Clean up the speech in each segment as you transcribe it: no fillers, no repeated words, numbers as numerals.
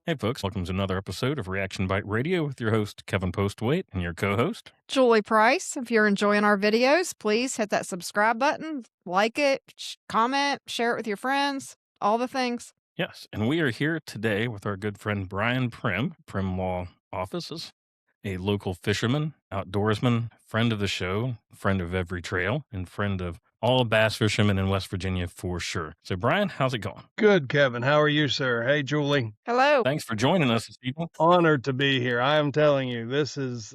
Hey, folks, welcome to another episode of Reaction Bite Radio with your host, Kevin Postwaite, and your co host. Julie Price. If you're enjoying our videos, please hit that subscribe button, like it, comment, share it with your friends, all the things. Yes, and we are here today with our good friend Brian Prim, Prim Law Offices, a local fisherman, outdoorsman, friend of the show, friend of every trail, and friend of all bass fishermen in West Virginia for sure. So, Brian, how's it going? Good, Kevin. How are you, sir? Hey, Julie. Hello. Thanks for joining us this evening. Honored to be here. I am telling you, this is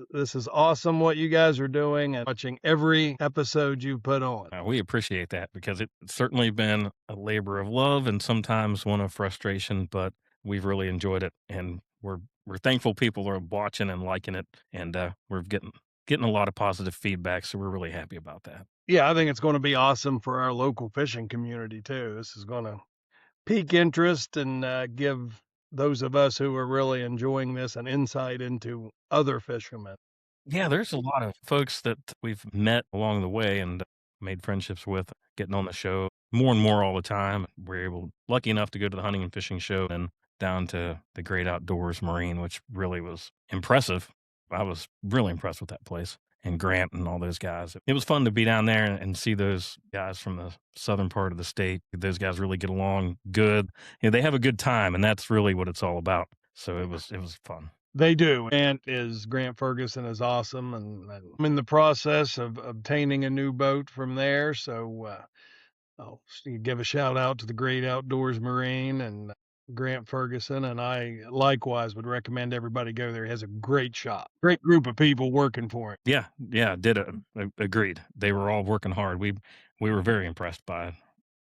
awesome what you guys are doing and watching every episode you put on. We appreciate that because it's certainly been a labor of love and sometimes one of frustration, but we've really enjoyed it, and we're thankful people are watching and liking it, and we're getting a lot of positive feedback, so we're really happy about that. Yeah, I think it's going to be awesome for our local fishing community too. This is going to pique interest and give those of us who are really enjoying this an insight into other fishermen. Yeah, there's a lot of folks that we've met along the way and made friendships with, getting on the show more and more all the time. We're lucky enough to go to the hunting and fishing show and down to the Great Outdoors Marine, which really was impressive. I was really impressed with that place and Grant and all those guys. It was fun to be down there and see those guys from the southern part of the state. Those guys really get along good. They have a good time, and that's really what it's all about. So it was fun. They do. Grant Ferguson is awesome. And I'm in the process of obtaining a new boat from there. So I'll give a shout out to the Great Outdoors Marine and Grant Ferguson. And I likewise would recommend everybody go there. He has a great shop, great group of people working for him. Yeah, agreed. They were all working hard. We were very impressed by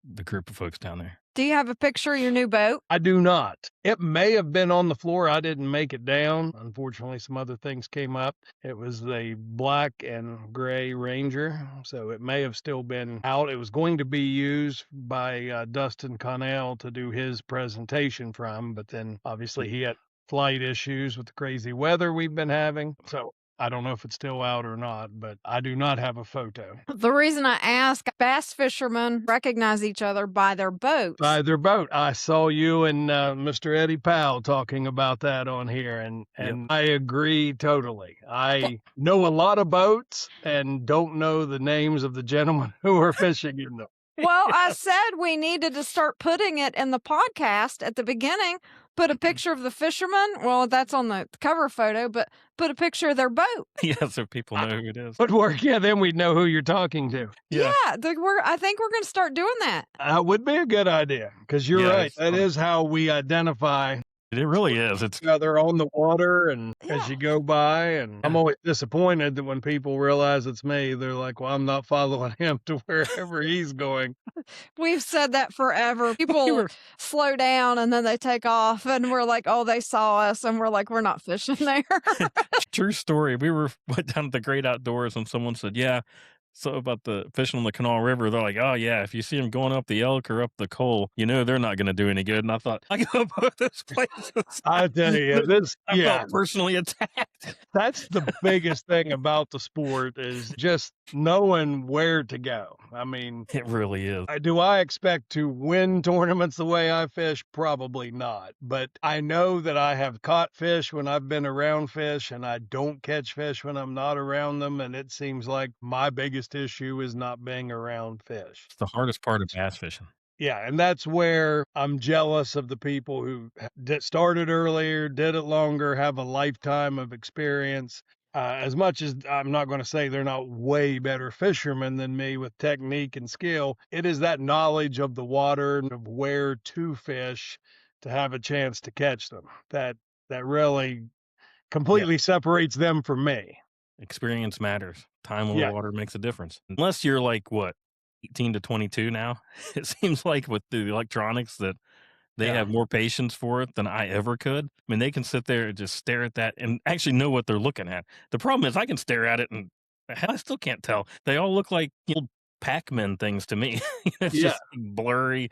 the group of folks down there. Do you have a picture of your new boat? I do not. It may have been on the floor. I didn't make it down. Unfortunately, some other things came up. It was a black and gray Ranger, so it may have still been out. It was going to be used by Dustin Connell to do his presentation from, but then obviously he had flight issues with the crazy weather we've been having. So I don't know if it's still out or not, but I do not have a photo. The reason I ask, bass fishermen recognize each other by their boats. By their boat. I saw you and Mr. Eddie Powell talking about that on here, and Yep. I agree totally. I know a lot of boats and don't know the names of the gentlemen who are fishing in them. Well, I said we needed to start putting it in the podcast at the beginning. Put a picture of the fisherman. Well, that's on the cover photo, but put a picture of their boat. Yeah, so people know who it is. Would work. Yeah, then we'd know who you're talking to. Yeah. I think we're going to start doing that. Would be a good idea because you're Yeah, right. it's That fun. is how we identify It really is. It's each other on the water and Yeah. as you go by. And I'm always disappointed that when people realize it's me, they're like, well, I'm not following him to wherever he's going. We've said that forever. People slow down and then they take off, and we're like, oh, they saw us, and we're like, we're not fishing there. true story. We went down to the Great Outdoors and someone said, yeah, so about the fishing on the Canal River, they're like, oh yeah, if you see them going up the Elk or up the Cole, they're not going to do any good. And I thought, I go both those places. I tell you, I felt personally attacked. that's the biggest thing about the sport is just knowing where to go. I mean, It really is. do I expect to win tournaments the way I fish? Probably not. But I know that I have caught fish when I've been around fish, and I don't catch fish when I'm not around them. And it seems like my biggest issue is not being around fish. It's the hardest part of bass fishing. Yeah, and that's where I'm jealous of the people who started earlier, did it longer, have a lifetime of experience. As much as I'm not going to say they're not way better fishermen than me with technique and skill, it is that knowledge of the water and of where to fish to have a chance to catch them that really completely separates them from me. Experience matters. Time on Yeah. the water makes a difference. Unless you're like, what, 18 to 22 now? It seems like with the electronics that they Yeah. have more patience for it than I ever could. I mean, they can sit there and just stare at that and actually know what they're looking at. The problem is I can stare at it and hell, I still can't tell. They all look like old Pac-Man things to me. It's Yeah. just blurry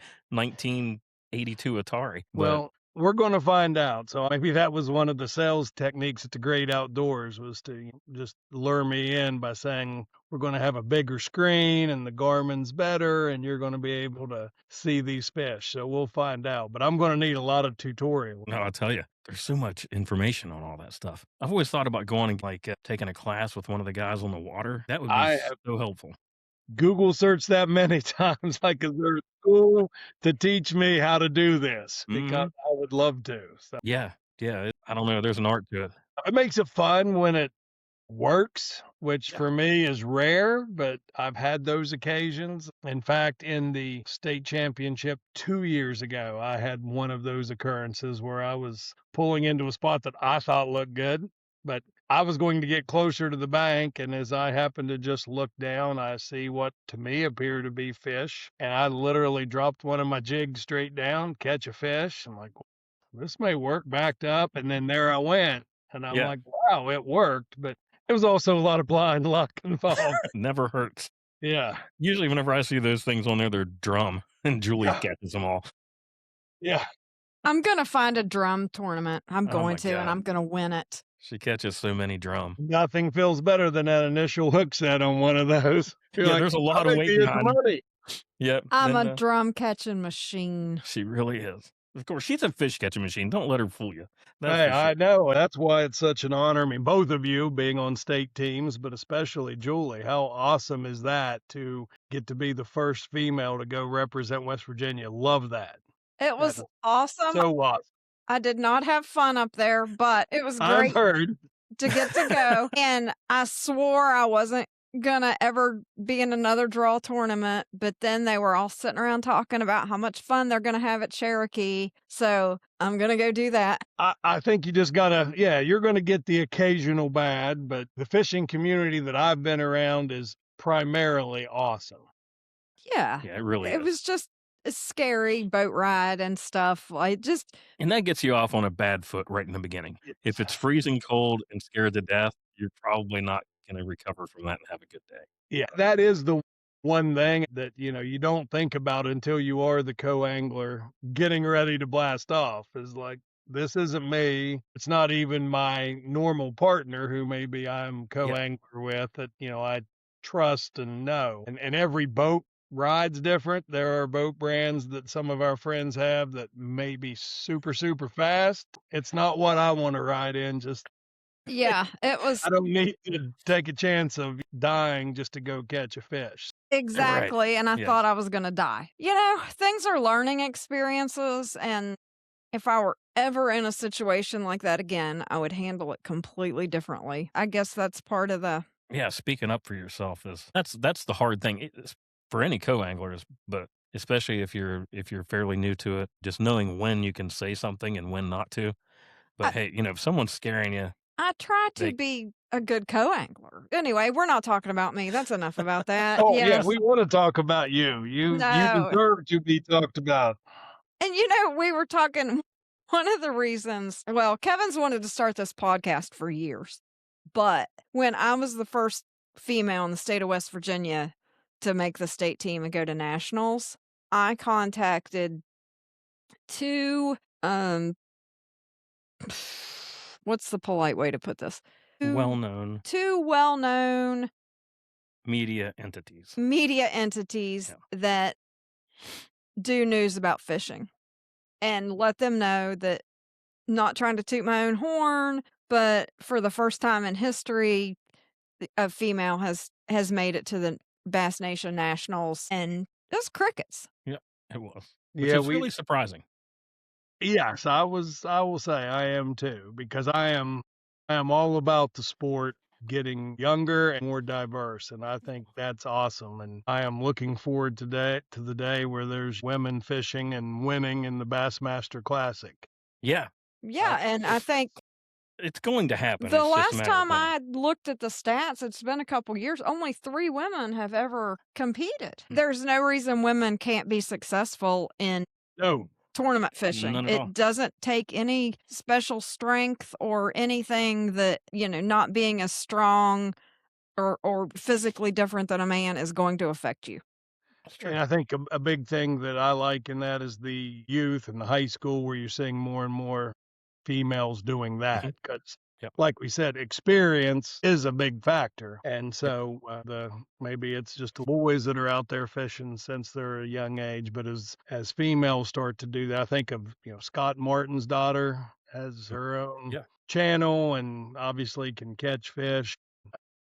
1982 Atari. But Well, We're gonna find out. So maybe that was one of the sales techniques at the Great Outdoors, was to just lure me in by saying, "We're gonna have a bigger screen and the Garmin's better, and you're gonna be able to see these fish." So we'll find out, but I'm gonna need a lot of tutorial. No, I'll tell you, there's so much information on all that stuff. I've always thought about going and taking a class with one of the guys on the water. That would be I so helpful. Google searched that many times, like, is there a school to teach me how to do this? Because Mhm. I would love to. So Yeah, yeah. I don't know. There's an art to it. it makes it fun when it works, which Yeah. for me is rare, but I've had those occasions. In fact, in the state championship 2 years ago, I had one of those occurrences where I was pulling into a spot that I thought looked good, but I was going to get closer to the bank. And as I happened to just look down, I see what to me appear to be fish. And I literally dropped one of my jigs straight down, catch a fish. I'm like, this may work, backed up. And then there I went. And I'm Yeah. like, wow, it worked. But there was also a lot of blind luck involved. Never hurts. Yeah. Usually, whenever I see those things on there, they're drum, and Julie Yeah. catches them all. Yeah. I'm going to find a drum tournament. I'm Oh going my to, and I'm God. going to win it. She catches so many drum. Nothing feels better than that initial hook set on one of those. You're Yeah, like, there's a I'm lot of weight making you the behind it. money. Yep. I'm a And drum catching machine. she really is. Of course, she's a fish catching machine. Don't let her fool you. That's Hey, for sure. I know. That's why it's such an honor. I mean, both of you being on state teams, but especially Julie. How awesome is that to get to be the first female to go represent West Virginia? Love that. It That was is awesome. so awesome. I did not have fun up there, but it was I've great heard. to get to go. And I swore I wasn't gonna ever be in another draw tournament, but then they were all sitting around talking about how much fun they're gonna have at Cherokee. So I'm gonna go do that. I think you just gotta, yeah, you're gonna get the occasional bad, but the fishing community that I've been around is primarily awesome. Yeah. Yeah, it really It is. was just a scary boat ride and stuff. Like just And that gets you off on a bad foot right in the beginning. If It's it's freezing cold and scared to death, you're probably not going to recover from that and have a good day. Yeah, that is the one thing that, you don't think about until you are the co-angler getting ready to blast off, is like, this isn't me. It's not even my normal partner who maybe I'm Yeah. co-angler with that, I trust and know. And every boat ride's different. There are boat brands that some of our friends have that may be super, super fast. It's not what I want to ride in. Just yeah, it was I don't need to take a chance of dying just to go catch a fish. Right. exactly. And I Yes. thought I was gonna die. Things are learning experiences, and if I were ever in a situation like that again, I would handle it completely differently. I guess that's part of the Yeah, speaking up for yourself is that's the hard thing. It's for any co-anglers, but especially if you're fairly new to it, just knowing when you can say something and when not to. I But hey, if someone's scaring you, I try to they be a good co-angler. Anyway, we're not talking about me. That's enough about that. Oh, yeah, Yes. we wanna talk about you. You No. deserve to be talked about. And we were talking one of the reasons, well, Kevin's wanted to start this podcast for years. But when I was the first female in the state of West Virginia to make the state team and go to nationals, I contacted two what's the polite way to put this? well-known Two well-known media entities. media entities Yeah. that do news about fishing, and let them know that, not trying to toot my own horn, but for the first time in history, a female has made it to the Bass Nation Nationals, and it was crickets. Yeah, it was, which Yeah, is really surprising. yes, I will say I am too, because I am all about the sport getting younger and more diverse, and I think that's awesome, and I am looking forward to the day where there's women fishing and winning in the Bassmaster Classic. Yeah, Yeah, and I think it's going to happen. the It's just a last matter of time when. I looked at the stats, it's been a couple years, only 3 women have ever competed. Hmm. There's no reason women can't be successful in No, tournament fishing. None at all. It doesn't take any special strength or anything that, not being as strong or physically different than a man is going to affect you. That's true. And I think a big thing that I like in that is the youth and the high school where you're seeing more and more females doing Mhm. that. Because, Yep. like we said, experience is a big factor. And Yep. so maybe it's just the boys that are out there fishing since they're a young age, but as females start to do that, I think of Scott Martin's daughter has Mm. her own Yeah. channel and obviously can catch fish,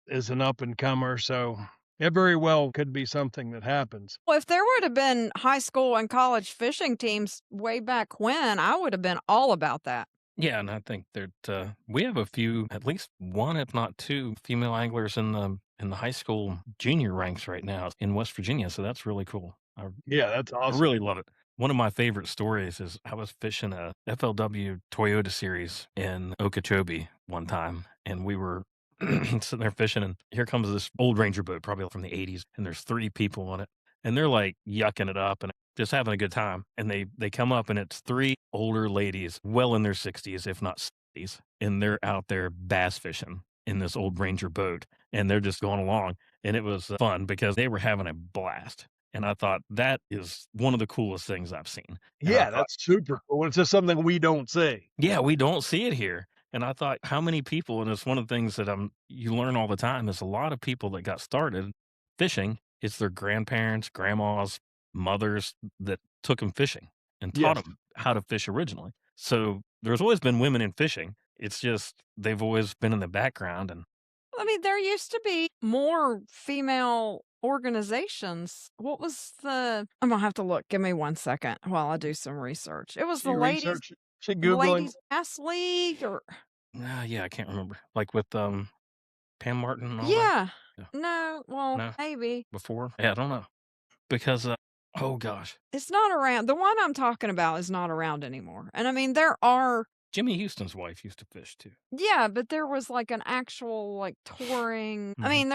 is an up and comer. So it very well could be something that happens. Well, if there would have been high school and college fishing teams way back when, I would have been all about that. Yeah, and I think that we have a few, at least one, if not two, female anglers in the high school junior ranks right now in West Virginia. So that's really cool. Yeah, that's I awesome. really love it. One of my favorite stories is I was fishing a FLW Toyota series in Okeechobee one time, and we were sitting there fishing, and here comes this old Ranger boat, probably from the 80s, and there's 3 people on it, and they're like yucking it up and just having a good time. And they come up, and it's 3 older ladies, well in their 60s, if not 70s, and they're out there bass fishing in this old Ranger boat, and they're just going along. And it was fun because they were having a blast. And I thought that is one of the coolest things I've seen. And I Yeah, thought, that's super cool. It's just something we don't see. yeah, we don't see it here. And I thought, how many people, and it's one of the things that you learn all the time is a lot of people that got started fishing, it's their grandparents, grandmas, mothers that took them fishing and taught Yes. them how to fish originally. So there's always been women in fishing. It's just they've always been in the background. And I mean, there used to be more female organizations. What was I'm gonna have to look. Give me 1 second while I do some research. It was She researched she Googling. Ladies Bass League or yeah, I can't remember. Like with Pam Martin and all that. yeah. Yeah. No, well, No, maybe. before. Yeah, I don't know because oh gosh, It's not around. The one I'm talking about is not around anymore. And I mean, there are Jimmy Houston's wife used to fish too. yeah, but there was like an actual like touring. I Mhm. mean,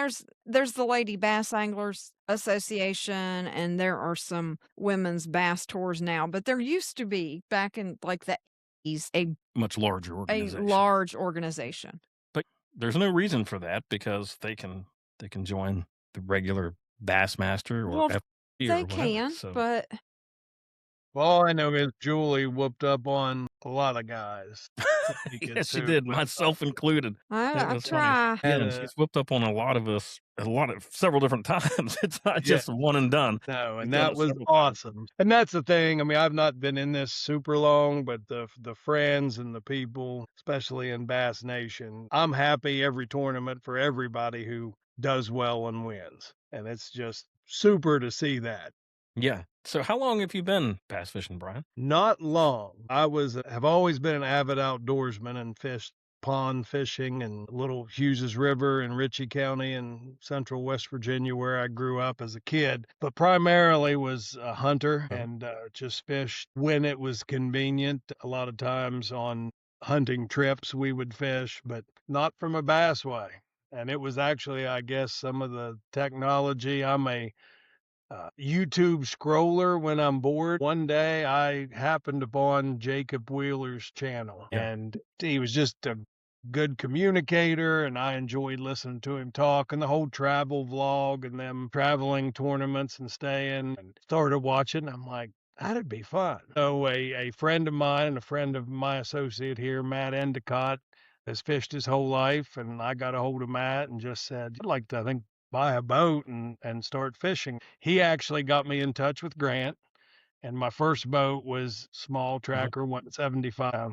there's the Lady Bass Anglers Association and there are some women's bass tours now, but there used to be back in like the 80s Much larger a organization. large organization. But there's no reason for that because they can join the regular Bassmaster or Well, FP they or whatever. can, So but Well, all I know is Julie whooped up on a lot of guys to make it yes, she to did, myself included. It I was funny. try. Yeah, had and a she's whooped up on a lot of us, several different times. It's not yeah, just one and done. no, She's and done that it was several times. awesome. And that's the thing. I mean, I've not been in this super long, but the friends and the people, especially in Bass Nation, I'm happy every tournament for everybody who does well and wins. And it's just super to see that. Yeah. So how long have you been bass fishing, Brian? Not long. Have always been an avid outdoorsman and fished pond fishing in Little Hughes River in Ritchie County in central West Virginia where I grew up as a kid, but primarily was a hunter Uh-huh. and just fished when it was convenient. A lot of times on hunting trips we would fish, but not from a bass way. And it was actually, I guess, some of the technology. I'm a YouTube scroller when I'm bored. One day I happened upon Jacob Wheeler's channel, Yeah. and he was just a good communicator, and I enjoyed listening to him talk and the whole travel vlog and them traveling tournaments and staying. And started watching. I'm like, that'd be fun. So a friend of mine and a friend of my associate here, Matt Endicott, has fished his whole life, and I got a hold of Matt and just said, I'd like to, I think, buy a boat and start fishing. He actually got me in touch with Grant, and my first boat was small Uh-huh. tracker 175.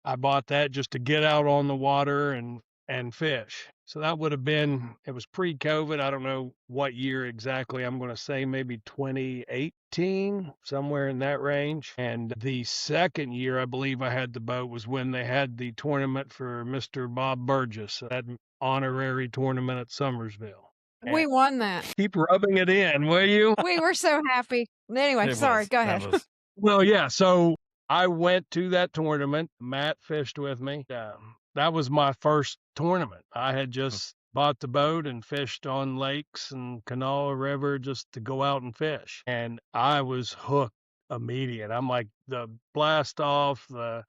I bought that just to get out on the water and fish. So that would have been it was pre-COVID. I don't know what year exactly. I'm going to say maybe 2018, somewhere in that range. And the second year I believe I had the boat was when they had the tournament for Mr. Bob Burgess, that honorary tournament at Summersville. We won that. Keep rubbing it in, will you? We were so happy. Anyway, It sorry, was. go That ahead. was Well, yeah. So I went to that tournament. Matt fished with me. That was my first tournament. I had just bought the boat and fished on lakes and Kanawha River just to go out and fish. And I was hooked immediate. I'm like the blast off, the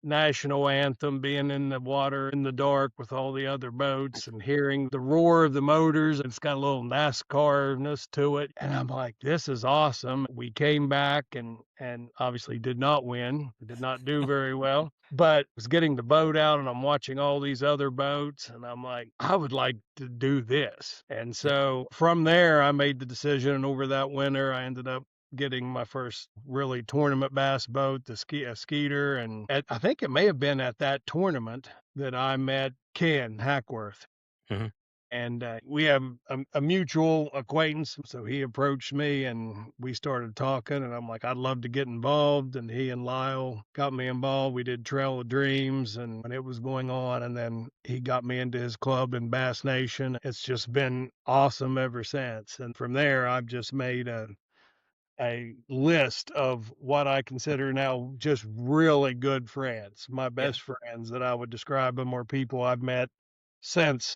national anthem, being in the water in the dark with all the other boats and hearing the roar of the motors. It's got a little NASCAR-ness to it. And I'm like, this is awesome. We came back and obviously did not win. Did not do very well. But was getting the boat out and I'm watching all these other boats and I'm like, I would like to do this. And Yeah. so from there I made the decision, and over that winter I ended up getting my first really tournament bass boat, a Skeeter, and I think it may have been at that tournament that I met Ken Hackworth. Mhm. And we have a mutual acquaintance, so he approached me and we started talking. And I'm like, I'd love to get involved. And he and Lyle got me involved. We did Trail of Dreams and when it was going on. And then he got me into his club in Bass Nation. It's just been awesome ever since. And from there, I've just made a list of what I consider now just really good friends. My Yeah. best friends that I would describe them are people I've met since,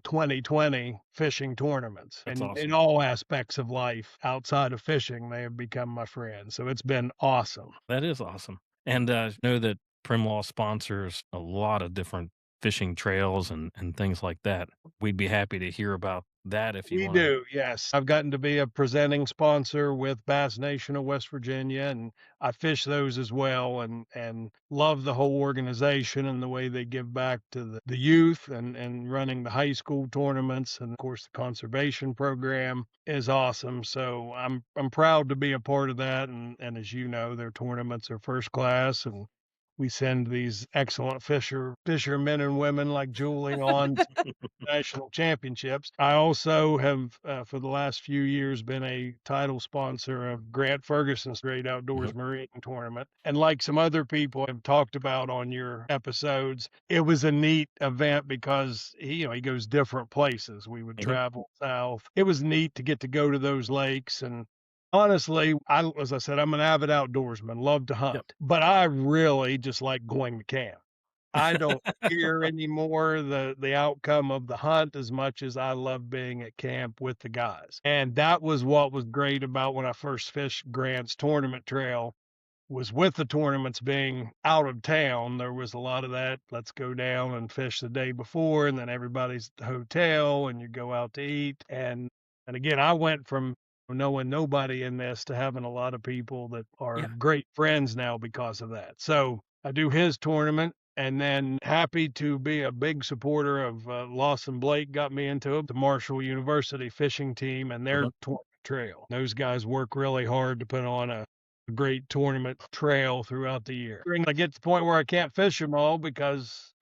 2020 fishing tournaments. That's And in awesome. all aspects of life outside of fishing, they have become my friends. So it's been awesome. That is awesome. And know that Primlaw sponsors a lot of different fishing trails and things like that. We'd be happy to hear about that if you We want to. do, yes. I've gotten to be a presenting sponsor with Bass Nation of West Virginia, and I fish those as well, and love the whole organization and the way they give back to the youth and running the high school tournaments, and of course the conservation program is awesome. So I'm proud to be a part of that, and as you know, their tournaments are first class, and we send these excellent fishermen and women like Julie on national championships. I also have, for the last few years, been a title sponsor of Grant Ferguson's Great Mhm. Outdoors Marine Tournament. And like some other people have talked about on your episodes, it was a neat event because he goes different places. We would Mhm. travel south. It was neat to get to go to those lakes and honestly, as I said, I'm an avid outdoorsman, love to Yep. hunt, but I really just like going to camp. I don't fear anymore the outcome of the hunt as much as I love being at camp with the guys. And that was what was great about when I first fished Grant's tournament trail was with the tournaments being out of town, there was a lot of that. Let's go down and fish the day before, and then everybody's at the hotel, and you go out to eat. And again, I went from knowing nobody in this to having a lot of people that are Yeah. great friends now because of that. So I do his tournament. And then happy to be a big supporter of Lawson Blake got me into it, the Marshall University fishing team and their Mhm. tournament trail. Those guys work really hard to put on a great tournament trail throughout the year. I get to the point where I can't fish them all because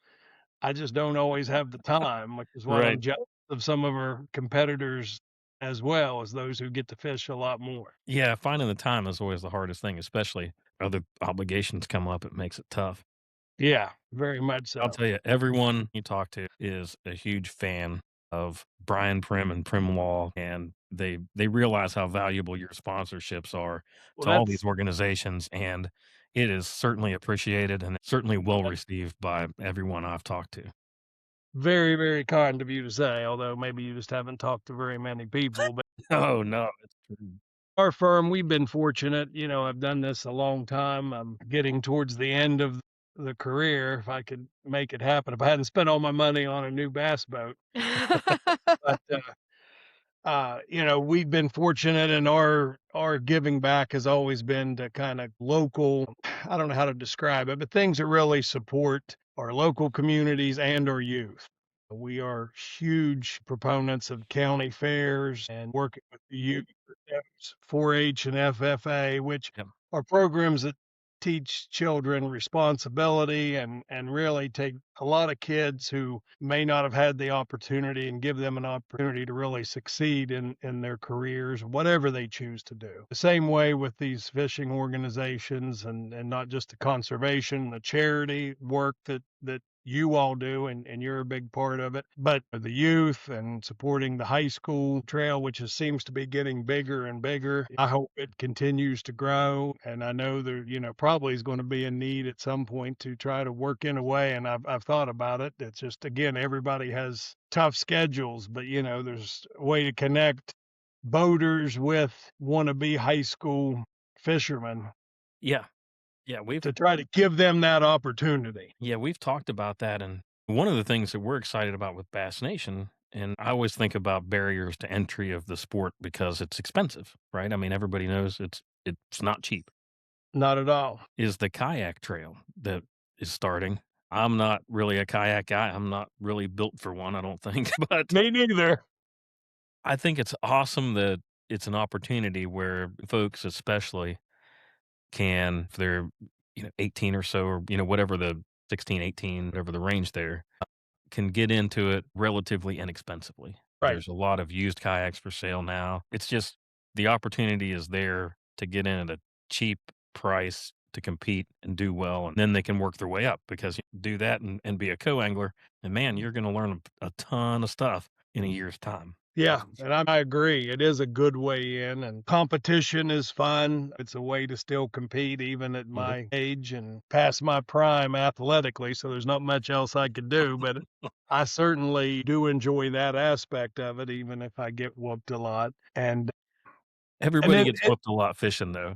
I just don't always have the time, which is what Right. I'm jealous of some of our competitors as well as those who get to fish a lot more. Yeah. Finding the time is always the hardest thing, especially other obligations come up. It makes it tough. Yeah, very much I'll so. tell you, everyone you talk to is a huge fan of Brian Prim and Prim Law, and they realize how valuable your sponsorships are Well, to all that's these organizations, and it is certainly appreciated and certainly well that's received by everyone I've talked to. very, very kind of you to say, although maybe you just haven't talked to very many people. But Oh no, it's true. our firm, we've been fortunate. I've done this a long time. I'm getting towards the end of the career. If I could make it happen, if I hadn't spent all my money on a new bass boat, but we've been fortunate and our giving back has always been to kind of local, I don't know how to describe it, but things that really support our local communities and our youth. We are huge proponents of county fairs and working with the youth, 4-H and FFA, which Yep. are programs that teach children responsibility and really take a lot of kids who may not have had the opportunity and give them an opportunity to really succeed in their careers, whatever they choose to do. The same way with these fishing organizations and not just the conservation, the charity work that you all do and you're a big part of it, but the youth and supporting the high school trail, which seems to be getting bigger and bigger. I hope it continues to grow. And I know there, probably is going to be a need at some point to try to work in a way. And I've thought about it. It's just, again, everybody has tough schedules, but there's a way to connect boaters with wannabe high school fishermen. Yeah. Yeah, to try to give them that opportunity. we've talked about that, and one of the things that we're excited about with Bass Nation, and I always think about barriers to entry of the sport because it's expensive, right? I mean, everybody knows it's not cheap. Not at all. Is the kayak trail that is starting. I'm not really a kayak guy. I'm not really built for one, I don't think, but Me neither. I think it's awesome that it's an opportunity where folks especially can, if they're, 18 or so, or, whatever the 16, 18, whatever the range there, can get into it relatively inexpensively. Right. There's a lot of used kayaks for sale now. It's just the opportunity is there to get in at a cheap price to compete and do well, and then they can work their way up because you do that and be a co-angler, and man, you're going to learn a ton of stuff in a year's time. Yeah, That's for and sure. I agree. It is a good way in, and competition is fun. It's a way to still compete even at Mhm. my age and past my prime athletically, so there's not much else I could do, but I certainly do enjoy that aspect of it, even if I get whooped a lot. And Everybody then gets whooped a lot fishing, though.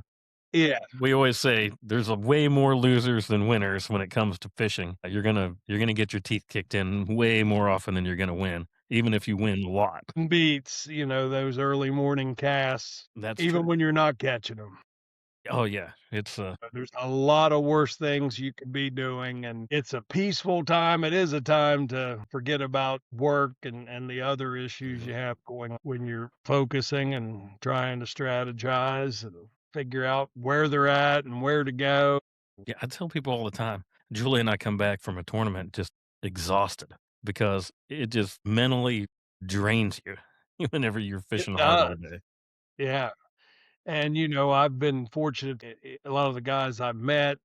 yeah, We always say there's a way more losers than winners when it comes to fishing. You're gonna get your teeth kicked in way more often than you're gonna win, even if you win a lot. beats, those early morning casts, That's even true. when you're not catching them. Oh, yeah. It's, There's a lot of worse things you could be doing, and it's a peaceful time. It is a time to forget about work and the other issues Mhm. you have going on when you're focusing and trying to strategize and figure out where they're at and where to go. Yeah, I tell people all the time, Julie and I come back from a tournament just exhausted because it just mentally drains you whenever you're It fishing hard all does. day. Yeah. And, I've been fortunate. A lot of the guys I've met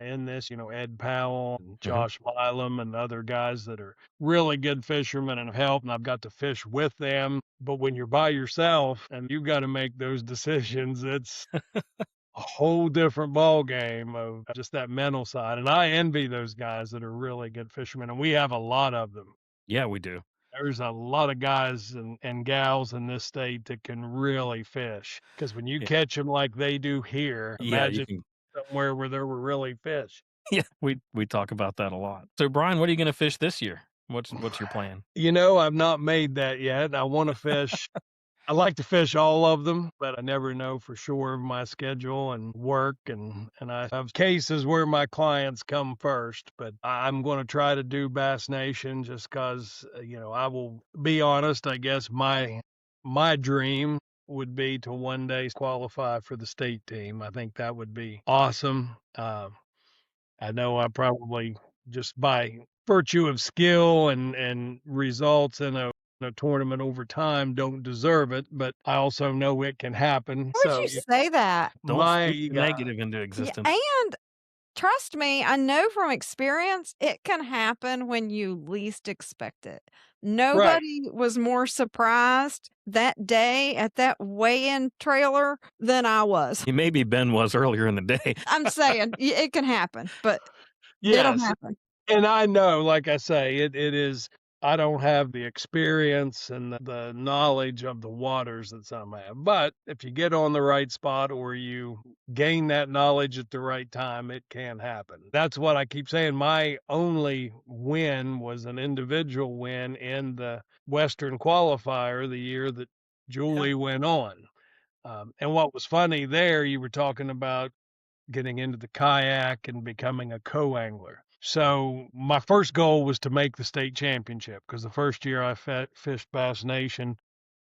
in this, Ed Powell and Mhm. Josh Milam and other guys that are really good fishermen and have helped, and I've got to fish with them. But when you're by yourself and you've got to make those decisions, it's a whole different ball game of just that mental side. And I envy those guys that are really good fishermen, and we have a lot of them. Yeah, we do. There's a lot of guys and gals in this state that can really fish. Because when you Yeah. catch them like they do here, Yeah, you imagine can. somewhere where there were really fish. Yeah, we talk about that a lot. So, Brian, what are you gonna fish this year? What's your plan? I've not made that yet. I wanna fish. I like to fish all of them, but I never know for sure of my schedule and work, and I have cases where my clients come first, but I'm gonna try to do Bass Nation just 'cause, I will be honest, I guess my dream would be to one day qualify for the state team. I think that would be awesome. I know I probably just by virtue of skill and results in a tournament over time don't deserve it, but I also know it can happen. Why would So you yeah, say that? Don't my speak the negative into Yeah, existence. and trust me, I know from experience it can happen when you least expect it. right. Nobody was more surprised that day at that weigh-in trailer than I was. Maybe Ben was earlier in the day. I'm saying it can happen, but it'll Yes. happen. And I know, like I say, it is I don't have the experience and the knowledge of the waters that some have. But if you get on the right spot or you gain that knowledge at the right time, it can happen. That's what I keep saying. My only win was an individual win in the Western qualifier the year that Yeah. Julie went on. And what was funny there, you were talking about getting into the kayak and becoming a co-angler. So my first goal was to make the state championship because the first year I fished Bass Nation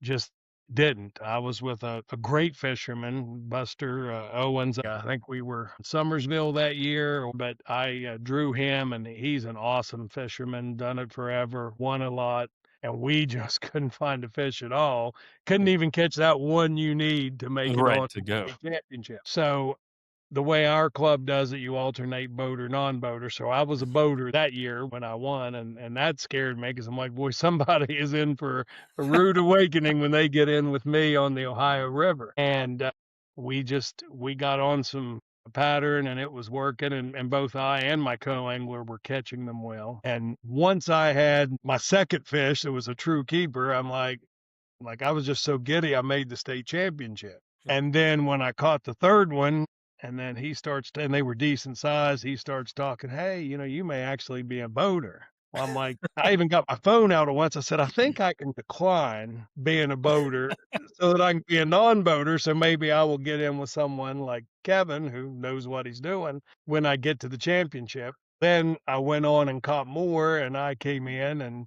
just didn't. I was with a great fisherman, Buster Owens. I think we were in Summersville that year, but I drew him, and he's an awesome fisherman, done it forever, won a lot. And we just couldn't find a fish at all. Couldn't even catch that one you need to make it Right, on to to go. the state championship. So the way our club does it, you alternate boater, non-boater. So I was a boater that year when I won, and that scared me because I'm like, boy, somebody is in for a rude awakening when they get in with me on the Ohio River. And we got on some pattern and it was working, and both I and my co-angler were catching them well. And once I had my second fish that was a true keeper, I'm like I was just so giddy I made the state championship. And then when I caught the third one, And then he starts, and they were decent size. He starts talking, hey, you may actually be a boater. Well, I'm like, I even got my phone out once. I said, I think I can decline being a boater so that I can be a non-boater. So maybe I will get in with someone like Kevin who knows what he's doing when I get to the championship. Then I went on and caught more, and I came in and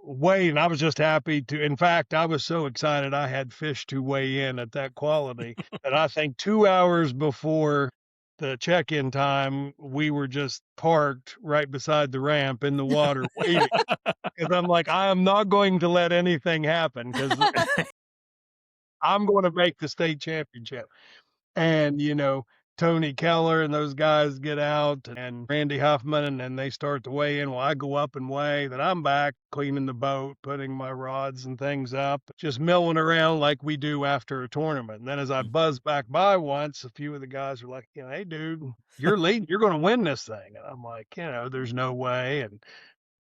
weighed, and I was just happy to. In fact, I was so excited I had fish to weigh in at that quality that I think 2 hours before the check-in time, we were just parked right beside the ramp in the water waiting. Because I'm like, I am not going to let anything happen because I'm going to make the state championship. And, Tony Keller and those guys get out and Randy Huffman, and then they start to weigh in. Well, I go up and weigh. Then I'm back cleaning the boat, putting my rods and things up, just milling around like we do after a tournament. And then as I buzz back by once, a few of the guys are like, hey, dude, you're leading. You're going to win this thing. And I'm like, there's no way. And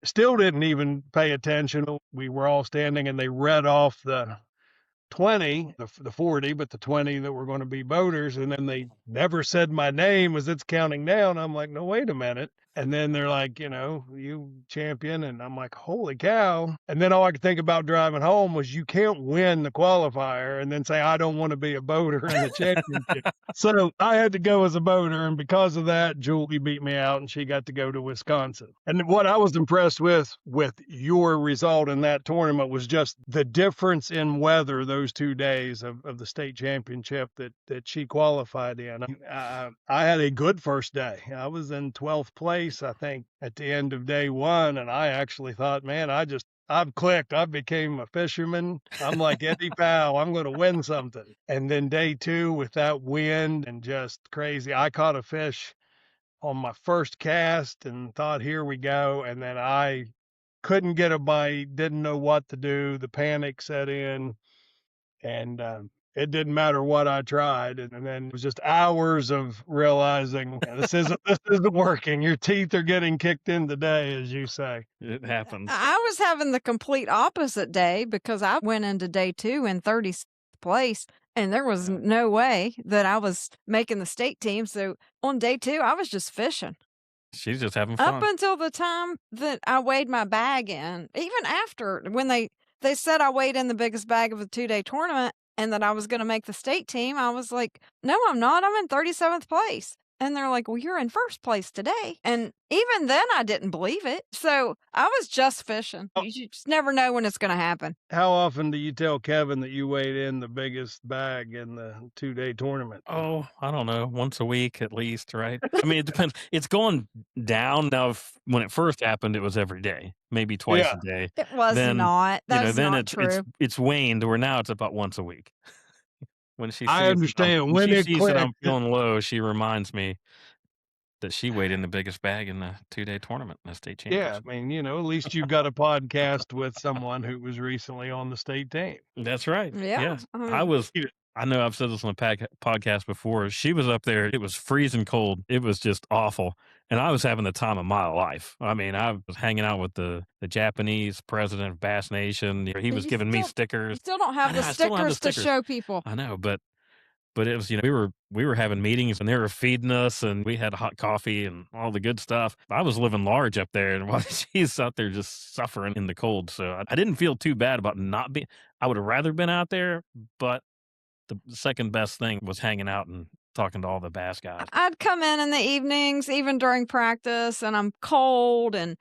still didn't even pay attention. We were all standing and they read off the 20, the 40, but the 20 that were going to be boaters. And then they never said my name as it's counting down. I'm like, no, wait a minute. And then they're like, you champion. And I'm like, holy cow. And then all I could think about driving home was you can't win the qualifier and then say, I don't want to be a boater in the championship. So I had to go as a boater. And because of that, Julie beat me out and she got to go to Wisconsin. And what I was impressed with your result in that tournament was just the difference in weather those 2 days of the state championship that she qualified in. I had a good first day. I was in 12th place, I think, at the end of day one. And I actually thought, man, I've clicked. I became a fisherman. I'm like Eddie Powell. I'm going to win something. And then day two with that wind and just crazy, I caught a fish on my first cast and thought, here we go. And then I couldn't get a bite, didn't know what to do. The panic set in, and it didn't matter what I tried. And then it was just hours of realizing this isn't working. Your teeth are getting kicked in today, as you say. It happens. I was having the complete opposite day because I went into day 2 in 30th place, and there was no way that I was making the state team. So on day 2, I was just fishing. She's just having fun. Up until the time that I weighed my bag in, even after when they said I weighed in the biggest bag of a 2-day tournament and that I was going to make the state team, I was like, no, I'm not. I'm in 37th place. And they're like, well, you're in first place today. And even then, I didn't believe it. So I was just fishing. You just never know when it's going to happen. How often do you tell Kevin that you weighed in the biggest bag in the 2-day tournament? Oh, I don't know. Once a week at least, right? I mean, it depends. It's going down now. When it first happened, it was every day, maybe twice a day. It was then, not. That's then not true. it's waned where now it's about once a week. When she sees I understand. when When she it sees that I'm clicked, feeling low, she reminds me that she weighed in the biggest bag in the 2-day tournament in the state yeah, championship. I mean, at least you got a podcast with someone who was recently on the state team. That's right. Yeah. Yes. I know I've said this on the podcast before. She was up there. It was freezing cold. It was just awful. And I was having the time of my life. I mean, I was hanging out with the Japanese president of Bass Nation. He was giving me stickers. You still don't have I know, the I still don't have the stickers to stickers. show people. I know, but it was, we were having meetings and they were feeding us and we had hot coffee and all the good stuff. I was living large up there and while she's out there just suffering in the cold. So I didn't feel too bad about not being, I would have rather been out there, but the second best thing was hanging out and talking to all the bass guys. I'd come in the evenings, even during practice, and I'm cold and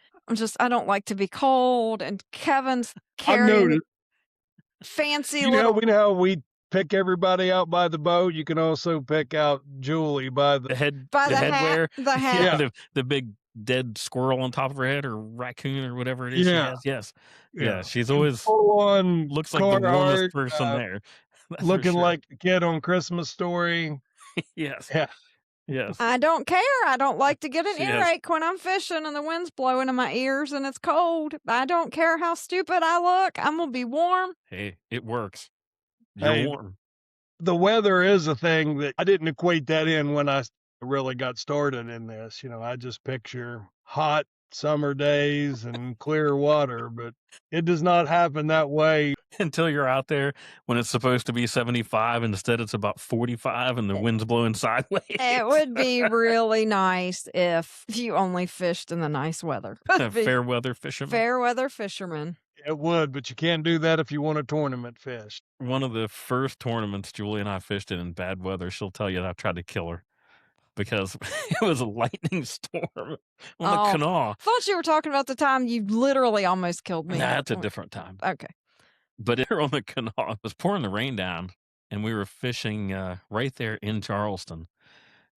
I don't like to be cold. And Kevin's carrying fancy little. We know how we pick everybody out by the boat. You can also pick out Julie by the headwear. The hat. Yeah, the big dead squirrel on top of her head or raccoon or whatever it is she has. Yes. Yeah, she's always full-on looks like the warmest person there. Looking like the kid on Christmas Story. Yes. Yeah. Yes. I don't care. I don't like to get an earache when I'm fishing and the wind's blowing in my ears and it's cold. I don't care how stupid I look. I'm going to be warm. Hey, it works. You're warm. The weather is a thing that I didn't equate that in when I really got started in this. I just picture hot summer days and clear water, but it does not happen that way. Until you're out there when it's supposed to be 75, instead it's about 45 and the wind's blowing sideways. It would be really nice if you only fished in the nice weather. A fair weather fisherman. Fair weather fisherman. It would, but you can't do that if you want a tournament fish. One of the first tournaments Julie and I fished in bad weather, she'll tell you that I tried to kill her because it was a lightning storm on the canal. Thought you were talking about the time you literally almost killed me. Nah, that's a different time. Okay. But here on the canal, it was pouring the rain down, and we were fishing right there in Charleston.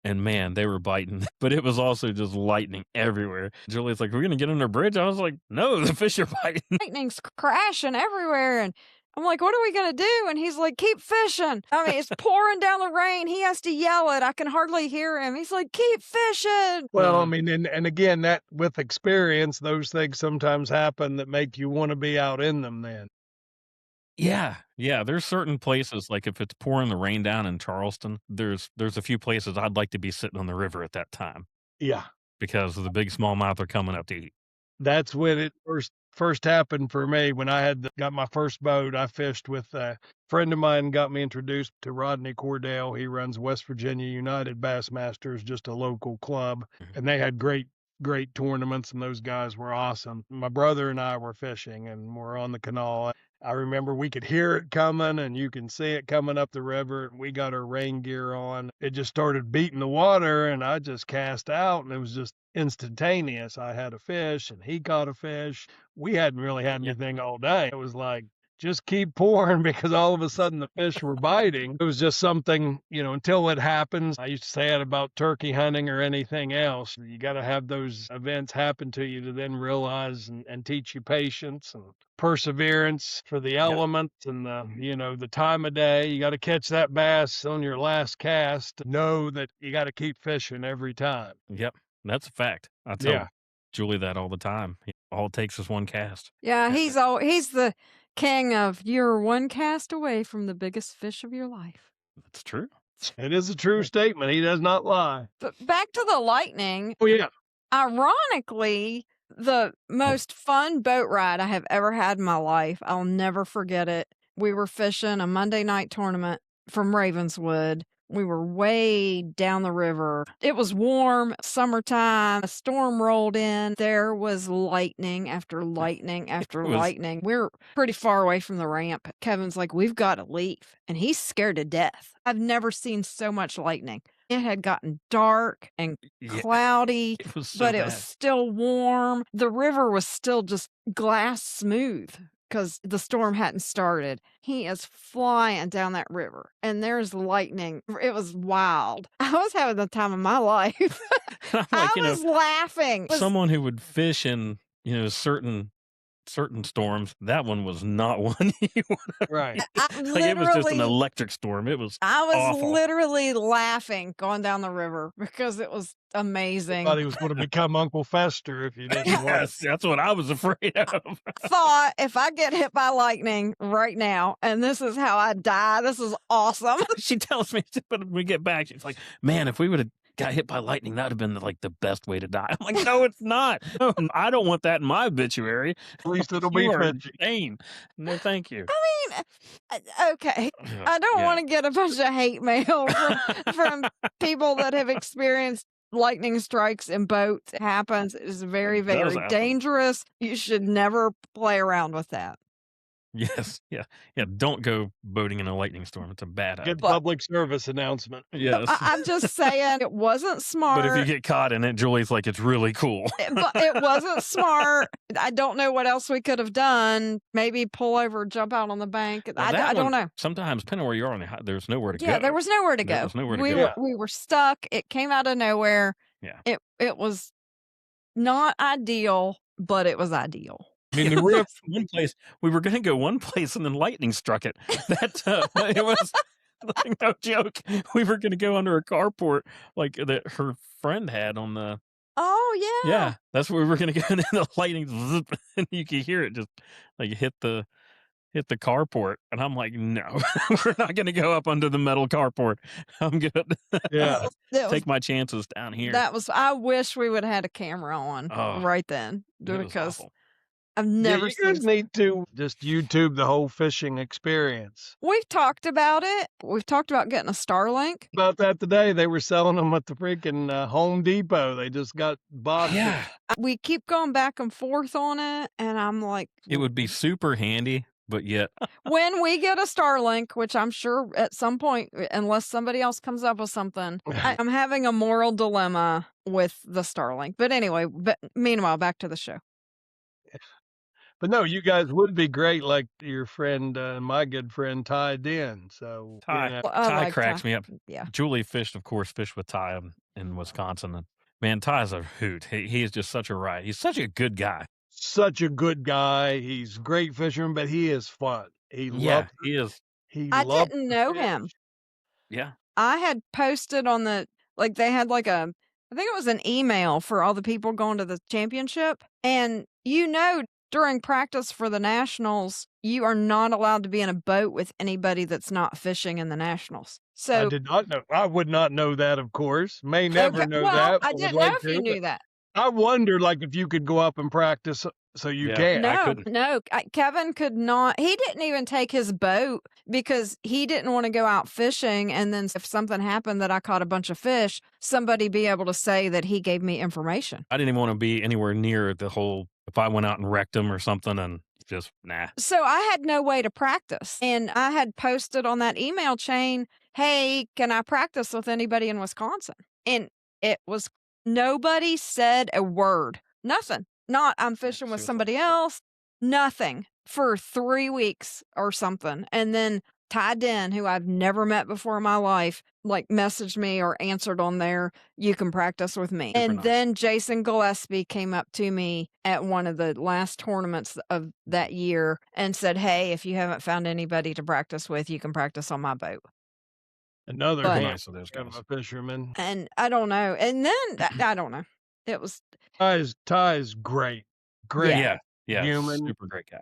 And man, they were biting, but it was also just lightning everywhere. Julie's like, "We're gonna get on their bridge." I was like, "No, the fish are biting." Lightning's crashing everywhere, and I'm like, "What are we gonna do?" And he's like, "Keep fishing." I mean, it's pouring down the rain. He has to yell it. I can hardly hear him. He's like, "Keep fishing." Well, I mean, and again, that with experience, those things sometimes happen that make you want to be out in them then. Yeah, there's certain places, like if it's pouring the rain down in Charleston, there's a few places I'd like to be sitting on the river at that time Yeah. because the big smallmouth are coming up to eat. That's when it first happened for me. When I got my first boat, I fished with a friend of mine, got me introduced to Rodney Cordell. He runs West Virginia United Bassmasters, just a local club, and they had great tournaments, and those guys were awesome. My brother and I were fishing, and we're on the canal. I remember we could hear it coming, and you can see it coming up the river. And we got our rain gear on. It just started beating the water, and I just cast out, and it was just instantaneous. I had a fish, and he caught a fish. We hadn't really had anything all day. It was like, just keep pouring, because all of a sudden the fish were biting. It was just something, until it happens. I used to say it about turkey hunting or anything else. You got to have those events happen to you to then realize and teach you patience and perseverance for the elements and the time of day. You got to catch that bass on your last cast to know that you got to keep fishing every time. Yep, that's a fact. I tell Julie that all the time. All it takes is one cast. Yeah, he's the king of you're one cast away from the biggest fish of your life. That's true. It is a true statement. He does not lie. But back to the lightning. Oh, yeah. Ironically, the most fun boat ride I have ever had in my life, I'll never forget it. We were fishing a Monday night tournament from Ravenswood. We were way down the river. It was warm, summertime. A storm rolled in. There was lightning after lightning after lightning. We're pretty far away from the ramp. Kevin's like, "We've got to leave." And he's scared to death. I've never seen so much lightning. It had gotten dark and cloudy, It was so but bad. it was still warm. The river was still just glass smooth because the storm hadn't started. He is flying down that river, and there's lightning. It was wild. I was having the time of my life. I'm like, I was laughing. Someone who would fish in, certain storms, that one was not one you want. Right. Like it was just an electric storm. It was I was awful. literally laughing going down the river because it was amazing. Thought he was going to become Uncle Fester if you didn't Yes, that's what I was afraid of. Thought if I get hit by lightning right now and this is how I die, this is awesome. She tells me, but when we get back, she's like, "Man, if we would have got hit by lightning, that would have been like the best way to die." I'm like, "No, it's not. No, I don't want that in my obituary. At least it'll be You are fishy. insane. No, thank you." I mean, okay. I don't want to get a bunch of hate mail from people that have experienced lightning strikes in boats. It happens. It is very, It does very happen. dangerous. You should never play around with that. Yes, yeah. Don't go boating in a lightning storm. It's a bad idea. Good public service announcement. Yes. I'm just saying it wasn't smart. But if you get caught in it, Julie's like, "It's really cool." But it wasn't smart. I don't know what else we could have done. Maybe pull over, jump out on the bank. Now, I that don't one, know. sometimes, depending on where you are on the there's nowhere to go. Yeah, there was nowhere to There go. was nowhere to we go. we were stuck. It came out of nowhere. Yeah. It was not ideal, but it was ideal. I mean, Yeah, one place we were going to go one place, and then lightning struck it. That it was like, no joke. We were going to go under a carport like that her friend had on the. Oh yeah. Yeah, that's where we were going to go, and then the lightning, zip, and you could hear it just like hit the hit the carport, and I'm like, "No, we're not gonna go up under the metal carport. I'm good. Yeah. That was Take my chances down here." that was I wish we would have had a camera on Oh, right then it was because awful. I've Yeah, never you seen. guys need to just YouTube the whole fishing experience. We've talked about it. We've talked about getting a Starlink. About that today, they were selling them at the freaking, Home Depot. They just got boxes. Yeah, We keep going back and forth on it, and I'm like, it would be super handy, but yet when we get a Starlink, which I'm sure at some point, unless somebody else comes up with something, I'm having a moral dilemma with the Starlink. But anyway, but meanwhile, back to the show. But no, you guys would be great like your friend, my good friend Ty Den. So, Ty Well, I Ty like cracks me up. Yeah. Julie fished, of course, fished with Ty in Wisconsin, and man, Ty's a hoot. He is just such a riot. He's such a good guy. such a good guy. He's a great fisherman, but he is fun. Yeah, he is. He I loves didn't to know fish. him. Yeah, I had posted on they had like I think it was an email for all the people going to the championship. And during practice for the nationals, you are not allowed to be in a boat with anybody that's not fishing in the nationals. I So, did not know. I would not know that, of course. May never okay, know well, that, I but would didn't know like if you to. But knew that. I wondered, like, if you could go up and practice so you yeah. can. I No, couldn't. no, Kevin could not. He didn't even take his boat because he didn't want to go out fishing. And then if something happened that I caught a bunch of fish, somebody be able to say that he gave me information. I didn't even want to be anywhere near the whole. If I went out and wrecked him or something, and just nah. So I had no way to practice. And I had posted on that email chain, hey, can I practice with anybody in Wisconsin? And it was nobody said a word. Nothing. Not I'm fishing with Seriously. somebody else. Nothing for 3 weeks or something. And then Ty Den, who I've never met before in my life, like messaged me or answered on there, you can practice with me. And nice. then Jason Gillespie came up to me at one of the last tournaments of that year and said, hey, if you haven't found anybody to practice with, you can practice on my boat. Another But- hand Nice of those of guys. a fisherman. And I don't know. And then I don't know. It was Ty's great. Great. Yeah, Human. super great guy.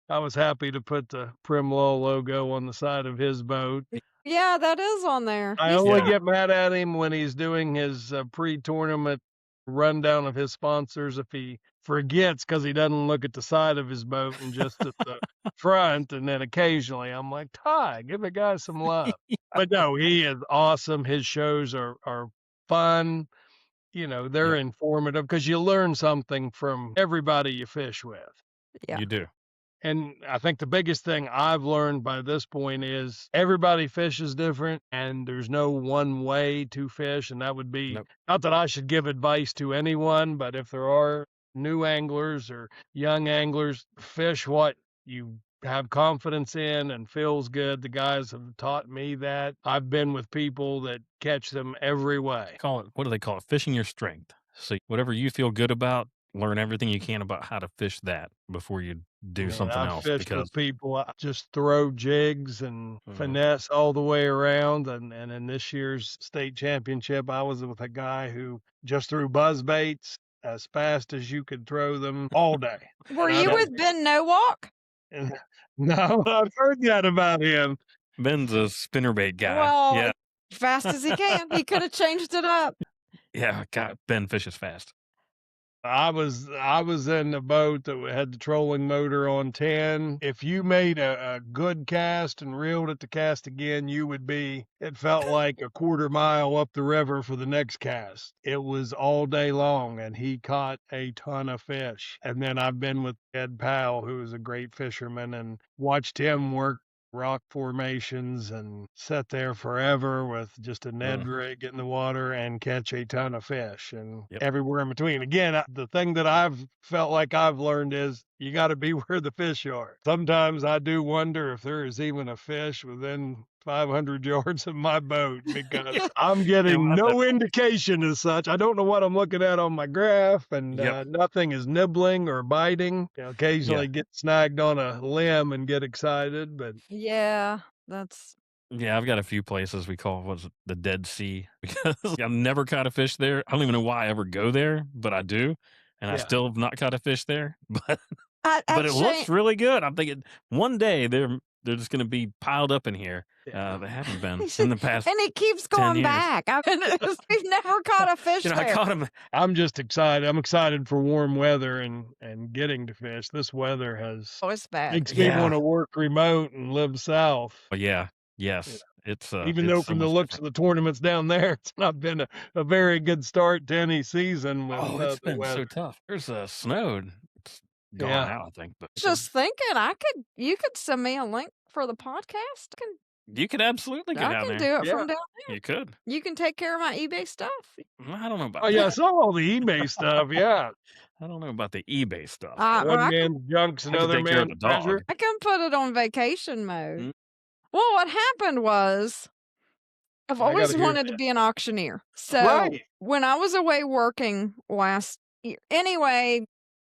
I was happy to put the Primlaw logo on the side of his boat. yeah, that is on there. I He's- only Yeah. get mad at him when he's doing his pre-tournament rundown of his sponsors if he forgets because he doesn't look at the side of his boat and just at the front. And then occasionally I'm like, Ty, give the guy some love. But no, he is awesome. His shows are fun. You know, they're Yeah. informative because you learn something from everybody you fish with. Yeah. You do. And I think the biggest thing I've learned by this point is everybody fishes different and there's no one way to fish. And that would be Nope. not that I should give advice to anyone, but if there are new anglers or young anglers, fish what you have confidence in and feels good. The guys have taught me that. I've been with people that catch them every way. What do they call it? Fishing your strength. So whatever you feel good about, learn everything you can about how to fish that before you do Man, something I've else. fished Because with people. I just throw jigs and Mhm. finesse all the way around. And in this year's state championship, I was with a guy who just threw buzz baits as fast as you could throw them all day. Were And I you don't- with Ben Nowalk? And- no, I've heard that about him. Ben's a spinnerbait guy. Well, yeah, fast as he can. He could have changed it up. yeah. God, Ben fishes fast. I was in a boat that had the trolling motor on 10. If you made a good cast and reeled it to cast again, it felt like a quarter mile up the river for the next cast. It was all day long and he caught a ton of fish. And then I've been with Ed Powell, who is a great fisherman, and watched him work rock formations and sit there forever with just a Ned rig in the water and catch a ton of fish and Yep. everywhere in between. Again, the thing that I've felt like I've learned is you got to be where the fish are. Sometimes I do wonder if there is even a fish within 500 yards of my boat because I'm getting well, no indication as such. I don't know what I'm looking at on my graph, and Yep. nothing is nibbling or biting. You know, occasionally get snagged on a limb and get excited, but Yeah, that's Yeah, I've got a few places we call the Dead Sea because I've never caught a fish there. I don't even know why I ever go there, but I do, and I Yeah. still have not caught a fish there. But but it looks Actually, really good. I'm thinking one day they're just gonna be piled up in here. Yeah. They haven't been in the past and he keeps 10 going years. back. We've never caught a fish I there. caught him. I'm just excited. I'm excited for warm weather and getting to fish. This weather Oh, it's bad. makes me Yeah. want to work remote and live south. But yeah, yes, it's Even it's though so from the much looks different. of the tournaments down there, it's not been a very good start to any season with Oh, it's the been so weather. tough. There's snowed. It's gone Yeah. out, I think. But Just thinking, you could send me a link for the podcast. you could absolutely get I down can there. do it Yeah. from down there. You could. You can take care of my eBay stuff. I don't know about Oh yeah, I that. saw all the eBay stuff. Yeah, I don't know about the eBay stuff. Or one I can, man's junk's I could another take care of man's the dog. treasure. I can put it on vacation mode. Mm. Well, what happened was I've I always gotta hear wanted to that. be an auctioneer. So Right. when I was away working last year, anyway,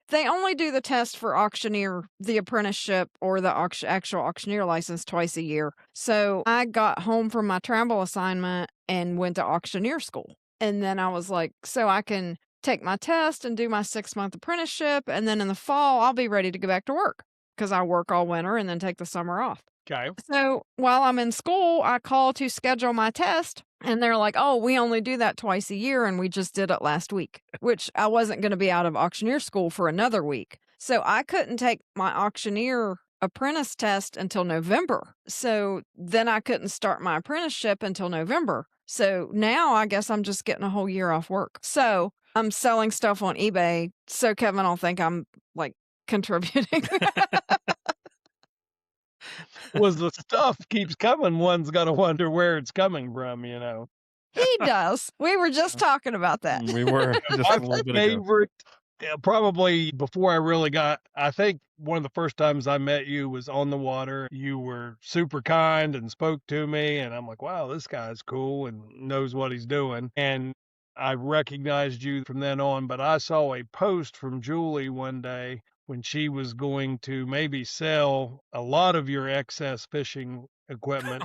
they only do the test for auctioneer, the apprenticeship or the actual auctioneer license twice a year. So I got home from my travel assignment and went to auctioneer school. And then I was like, so I can take my test and do my 6-month apprenticeship. And then in the fall, I'll be ready to go back to work because I work all winter and then take the summer off. Okay. So while I'm in school, I call to schedule my test. And they're like, oh, we only do that twice a year. And we just did it last week, which I wasn't going to be out of auctioneer school for another week. So I couldn't take my auctioneer apprentice test until November. So then I couldn't start my apprenticeship until November. So now I guess I'm just getting a whole year off work. So I'm selling stuff on eBay. So Kevin will think I'm like contributing. Was the stuff keeps coming, one's got to wonder where it's coming from, you know. He does. We were just talking about that. We were just My a little bit ago. favorite, probably before I really got, I think one of the first times I met you was on the water. You were super kind and spoke to me, and I'm like, wow, this guy's cool and knows what he's doing. And I recognized you from then on, but I saw a post from Julie one day when she was going to maybe sell a lot of your excess fishing equipment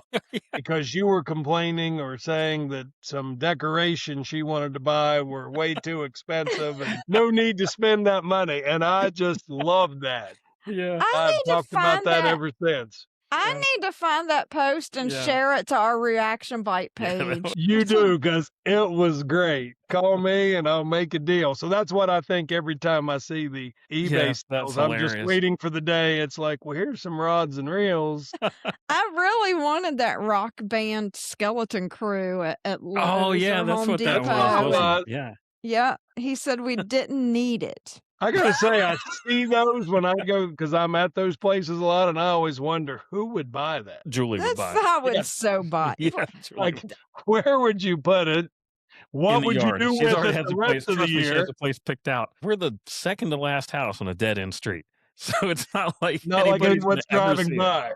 because you were complaining or saying that some decorations she wanted to buy were way too expensive and no need to spend that money. And I just loved that. Yeah. I I've need to talked about find that that. ever since. I need to find that post and Yeah. share it to our reaction bite Yeah, that page. was- You do, because it was great. Call me and I'll make a deal. So that's what I think every time I see the eBay Yeah, that's sales. I'm just hilarious. waiting for the day. It's like, well, here's some rods and reels. I really wanted that rock band skeleton crew at Lowe's Oh yeah, or that's Home what that Depot. was. Depot. Wasn't it? Yeah. Yeah, he said we didn't need it. I gotta say, I see those when I go because I'm at those places a lot, and I always wonder who would buy that. Julie would That's buy it. I would Yeah. so buy. Yeah, Julie Like, would. where would you put it? In What the would you yard. do She's with already it has the a place. rest of the Trust me, she has year? a place picked out. We're the second to last house on a dead end street, so it's not like Not like anybody's anyone's gonna ever driving see it. by.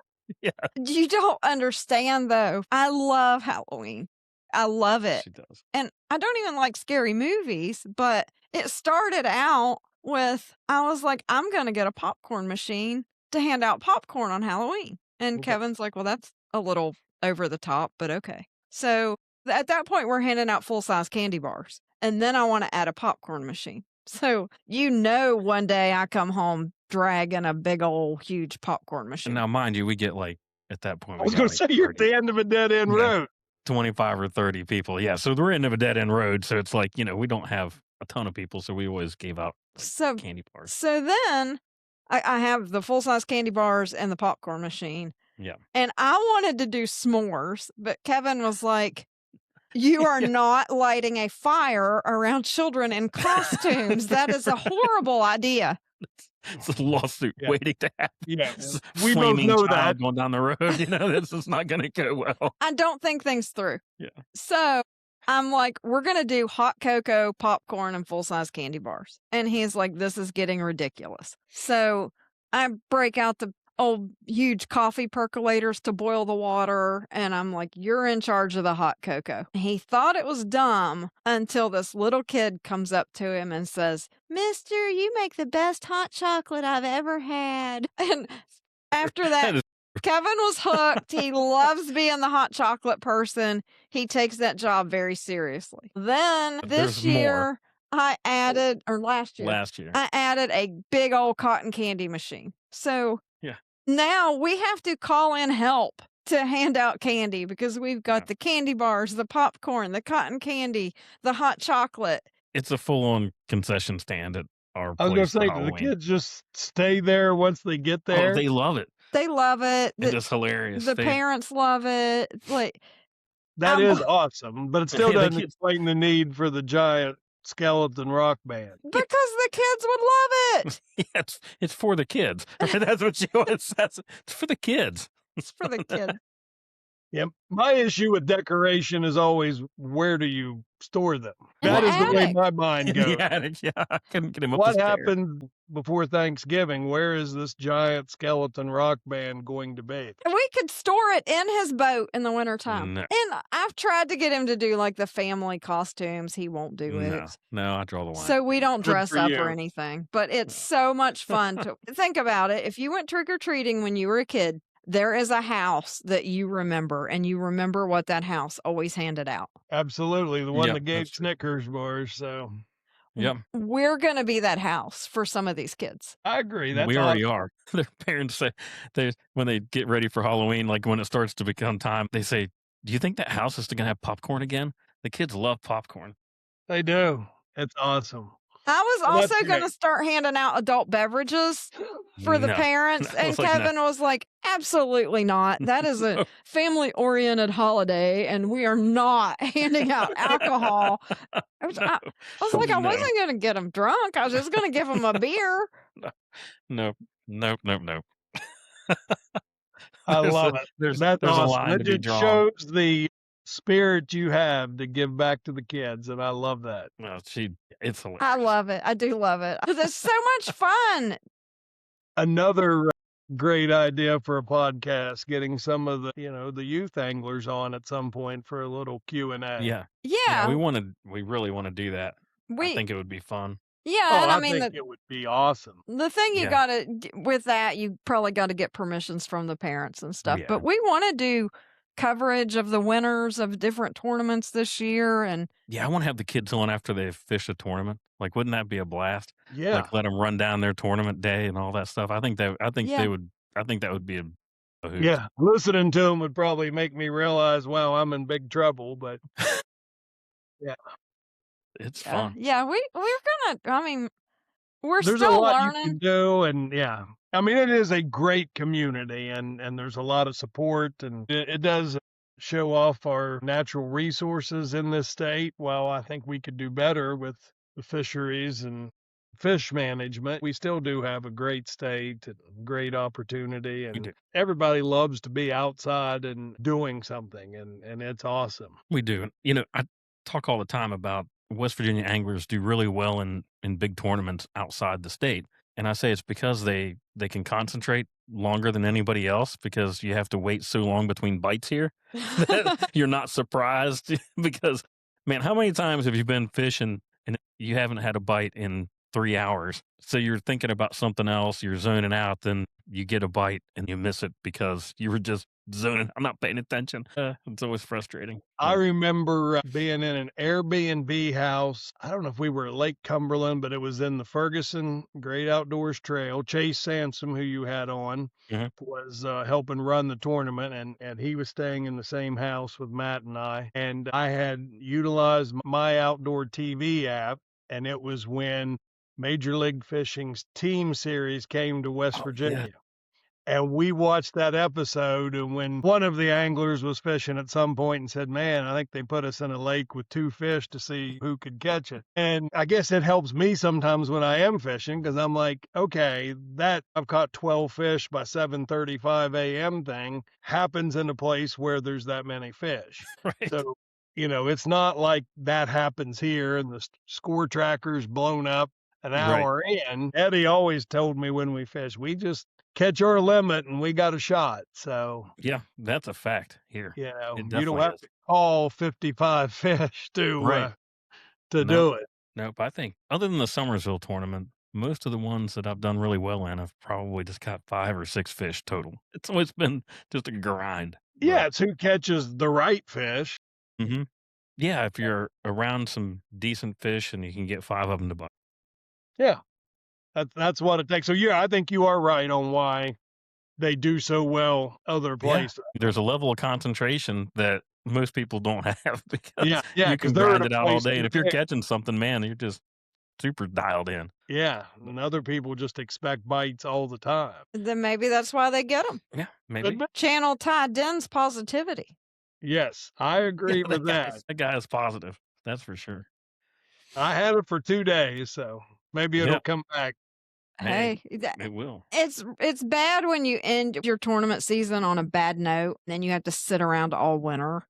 You don't understand though. I love Halloween. I love it. She does. And I don't even like scary movies, but it started out with I was like, I'm going to get a popcorn machine to hand out popcorn on Halloween. And Okay. Kevin's like, well, that's a little over the top, but okay. So at that point, we're handing out full size candy bars. And then I want to add a popcorn machine. So, one day I come home dragging a big old huge popcorn And machine. now, mind you, we get like at that point. I We was got going like to say you're at 30, the end of a dead end Yeah. road. 25 or 30 people. Yeah, so we're end of a dead end road. So it's like we don't have a ton of people, so we always gave out So candy bars. So then I have the full size candy bars and the popcorn machine. Yeah. And I wanted to do s'mores, but Kevin was like, you are not lighting a fire around children in costumes. That is a horrible idea. It's a lawsuit Yeah. waiting to happen. Yeah, This we both flaming know child that. going down the road. This is not going to go well. I don't think things through. Yeah. So I'm like, we're going to do hot cocoa, popcorn, and full size candy bars. And he's like, this is getting ridiculous. So I break out the old huge coffee percolators to boil the water. And I'm like, you're in charge of the hot cocoa. He thought it was dumb until this little kid comes up to him and says, Mister, you make the best hot chocolate I've ever had. And after that, That is Kevin was hooked. He loves being the hot chocolate person. He takes that job very seriously. Then But this there's more. year, I added or last year, last year. I added a big old cotton candy machine. So Yeah. now we have to call in help to hand out candy because we've got Yeah. the candy bars, the popcorn, the cotton candy, the hot chocolate. It's a full-on concession stand at our I was gonna place for say, do the Halloween. kids just stay there once they get Oh, there? they love it. They love it. It is hilarious. The parents love it. Like, That I'm is awesome, but it still The doesn't kids explain the need for the giant skeleton rock band. because the kids would love it. Yeah, it's for the kids. Right? That's what she always says. It's for the kids. It's for the kids. Yep. My issue with decoration is always where do you store them? In That the is the way attic. my mind In goes. the attic, yeah, I couldn't get him up the What stairs. happened before Thanksgiving? Where is this giant skeleton rock band going to be? We could store it in his boat in the wintertime. No. And I've tried to get him to do like the family costumes. He won't do it. No, I draw the line. So we don't Good dress for up you. or anything. But it's so much fun to think about it. If you went trick or treating when you were a kid, there is a house that you remember, and you remember what that house always handed out. Absolutely. The one Yep, that gave that's true. Snickers bars. So Yep. We're going to be that house for some of these kids. I agree. That's We already awesome. are. Their parents say when they get ready for Halloween, like when it starts to become time, they say, "Do you think that house is going to have popcorn again?" The kids love popcorn. They do. It's awesome. I was Well, that's also going to great. start handing out adult beverages for the No. parents, I and was like, no. Kevin was like, "Absolutely not. That is a family-oriented holiday, and we are not handing out alcohol." I was like, I No. wasn't going to get them drunk. I was just going to give them a beer. Nope. I love it. There's That's a awesome. line It to be just drawn. shows the spirit you have to give back to the kids, and I love that. No, it's hilarious. I love it. I do love it because it's so much fun. Another great idea for a podcast, getting some of the, the youth anglers on at some point for a little Q&A. Yeah. Yeah, We really want to do that. I think it would be fun. yeah, Oh, and I I mean think it would be awesome. the thing you Yeah. gotta with that, you probably got to get permissions from the parents and stuff. Yeah. But we want to do coverage of the winners of different tournaments this year, and Yeah, I want to have the kids on after they fish a tournament. Like, wouldn't that be a blast? Yeah. Like, let them run down their tournament day and all that stuff. I think Yeah. that would be a hoot. Yeah. Listening to them would probably make me realize, wow, I'm in big trouble, but yeah. It's fun. yeah, we're gonna. I mean, we're There's a still lot you learning. can do, and yeah. I mean, it is a great community, and there's a lot of support, and it does show off our natural resources in this state. While I think we could do better with the fisheries and fish management, we still do have a great state and great opportunity, We do. and everybody loves to be outside and doing something, and it's awesome. We do. I talk all the time about West Virginia anglers do really well in big tournaments outside the state. And I say it's because they can concentrate longer than anybody else because you have to wait so long between bites here that you're not surprised because, man, how many times have you been fishing and you haven't had a bite in 3 hours? So you're thinking about something else, you're zoning out, then you get a bite and you miss it because you were just zoning. I'm not paying attention. It's always frustrating. I remember being in an Airbnb house. I don't know if we were at Lake Cumberland, but it was in the Ferguson Great Outdoors Trail. Chase Sansom, who you had on, was helping run the tournament, and he was staying in the same house with Matt and I. And I had utilized my outdoor TV app, and it was when Major League Fishing's team series came to West Virginia. Yeah. And we watched that episode, and when one of the anglers was fishing at some point and said, "Man, I think they put us in a lake with 2 fish to see who could catch it." And I guess it helps me sometimes when I am fishing because I'm like, okay, that I've caught 12 fish by 7:35 a.m. thing happens in a place where there's that many fish. Right. So, it's not like that happens here and the score tracker's blown up an hour in. Eddie always told me when we fish, we just catch our limit and we got a shot. So Yeah, that's a fact here. you It don't definitely have is. to call 55 fish to Right. to Nope. do it. Nope. I think other than the Summersville tournament, most of the ones that I've done really well in have probably just caught 5 or 6 fish total. It's always been just a grind. Yeah, it's who catches the right fish. Mm-hmm. Yeah, if you're around some decent fish and you can get 5 of them to buy. Yeah, that's what it takes. So, yeah, I think you are right on why they do so well other Yeah. places. There's a level of concentration that most people don't have Yeah, because yeah, you because can 'cause they're in grind a it out all place day, and to if you're pick. catching something, man, you're just super dialed in. Yeah, and other people just expect bites all the time. Then maybe that's why they get them. Yeah, Could maybe. be. Channel Ty Den's positivity. Yes, I Yeah, agree with that. that guy is positive. That's for sure. I had it for 2 days, so maybe it'll Yeah, come back. hey, Hey, that, it will. it's bad when you end your tournament season on a bad note, and then you have to sit around all winter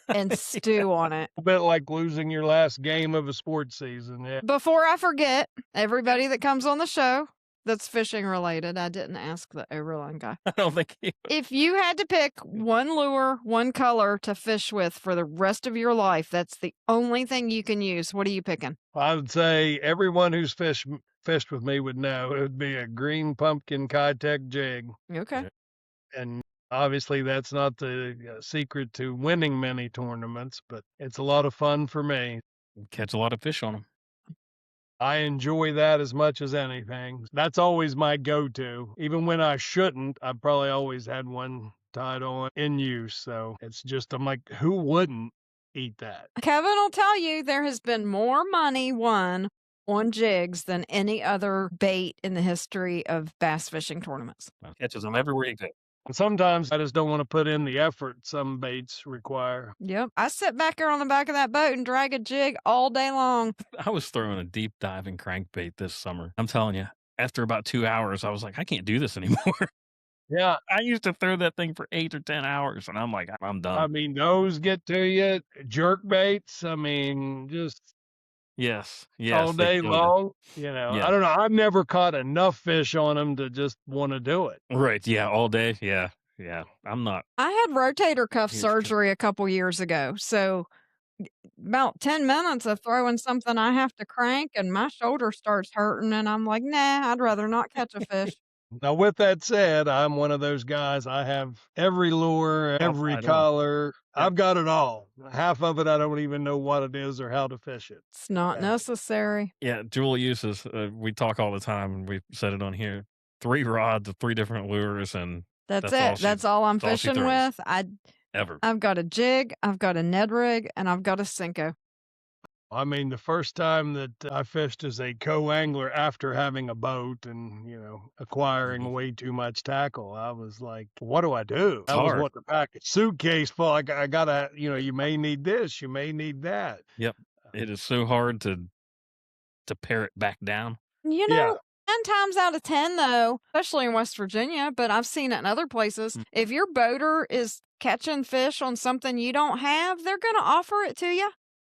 and stew on it. A bit like losing your last game of a sports season, yeah. Before I forget, everybody that comes on the show that's fishing related, I didn't ask the overland guy. I don't think he If you had to pick one lure, one color to fish with for the rest of your life, that's the only thing you can use. What are you picking? I would say everyone who's fished with me would know it would be a green pumpkin Kitech jig, Okay. Yeah. and obviously that's not the secret to winning many tournaments, but it's a lot of fun for me. catch a lot of fish on him. I enjoy that as much as anything. That's always my go-to. Even when I shouldn't, I probably always had one tied on in use. So it's just, I'm like, who wouldn't eat that? Kevin will tell you there has been more money won on jigs than any other bait in the history of bass fishing tournaments. Catches them everywhere you go. And sometimes I just don't want to put in the effort some baits require. Yep. I sit back there on the back of that boat and drag a jig all day long. I was throwing a deep diving crankbait this summer. I'm telling you, after about 2 hours, I was like, I can't do this anymore. Yeah. I used to throw that thing for 8 or 10 hours, and I'm like, I'm I done. mean, those get to you. Jerk baits. I mean, just Yes, all they day kill you. long. Yeah. I don't know. I've never caught enough fish on them to just want to do it. Right, yeah, all day, yeah. I'm not I had rotator cuff huge surgery a couple years ago. So about 10 minutes of throwing something I have to crank and my shoulder starts hurting and I'm like, nah, I'd rather not catch a fish. Now, with that said, I'm one of those guys. I have every lure, All every tied on. color. Yeah. I've got it all. Half of it, I don't even know what it is or how to fish it. It's not necessary. Yeah, dual uses, we talk all the time, and we said it on here. 3 rods, 3 different lures, and That's That's all it. she- That's all I'm that's all she fishing throws. with. ever. I've got a jig, I've got a Ned rig, and I've got a Senko. I mean, the first time that I fished as a co-angler after having a boat and, acquiring Mhm. way too much tackle, I was like, what do I do? It's I was hard. wanting to pack a suitcase full. I gotta, you may need this, you may need that. Yep. It is so hard to pare it back down. You Yeah. know, 10 times out of 10, though, especially in West Virginia, but I've seen it in other places, Mm. if your boater is catching fish on something you don't have, they're going to offer it to you.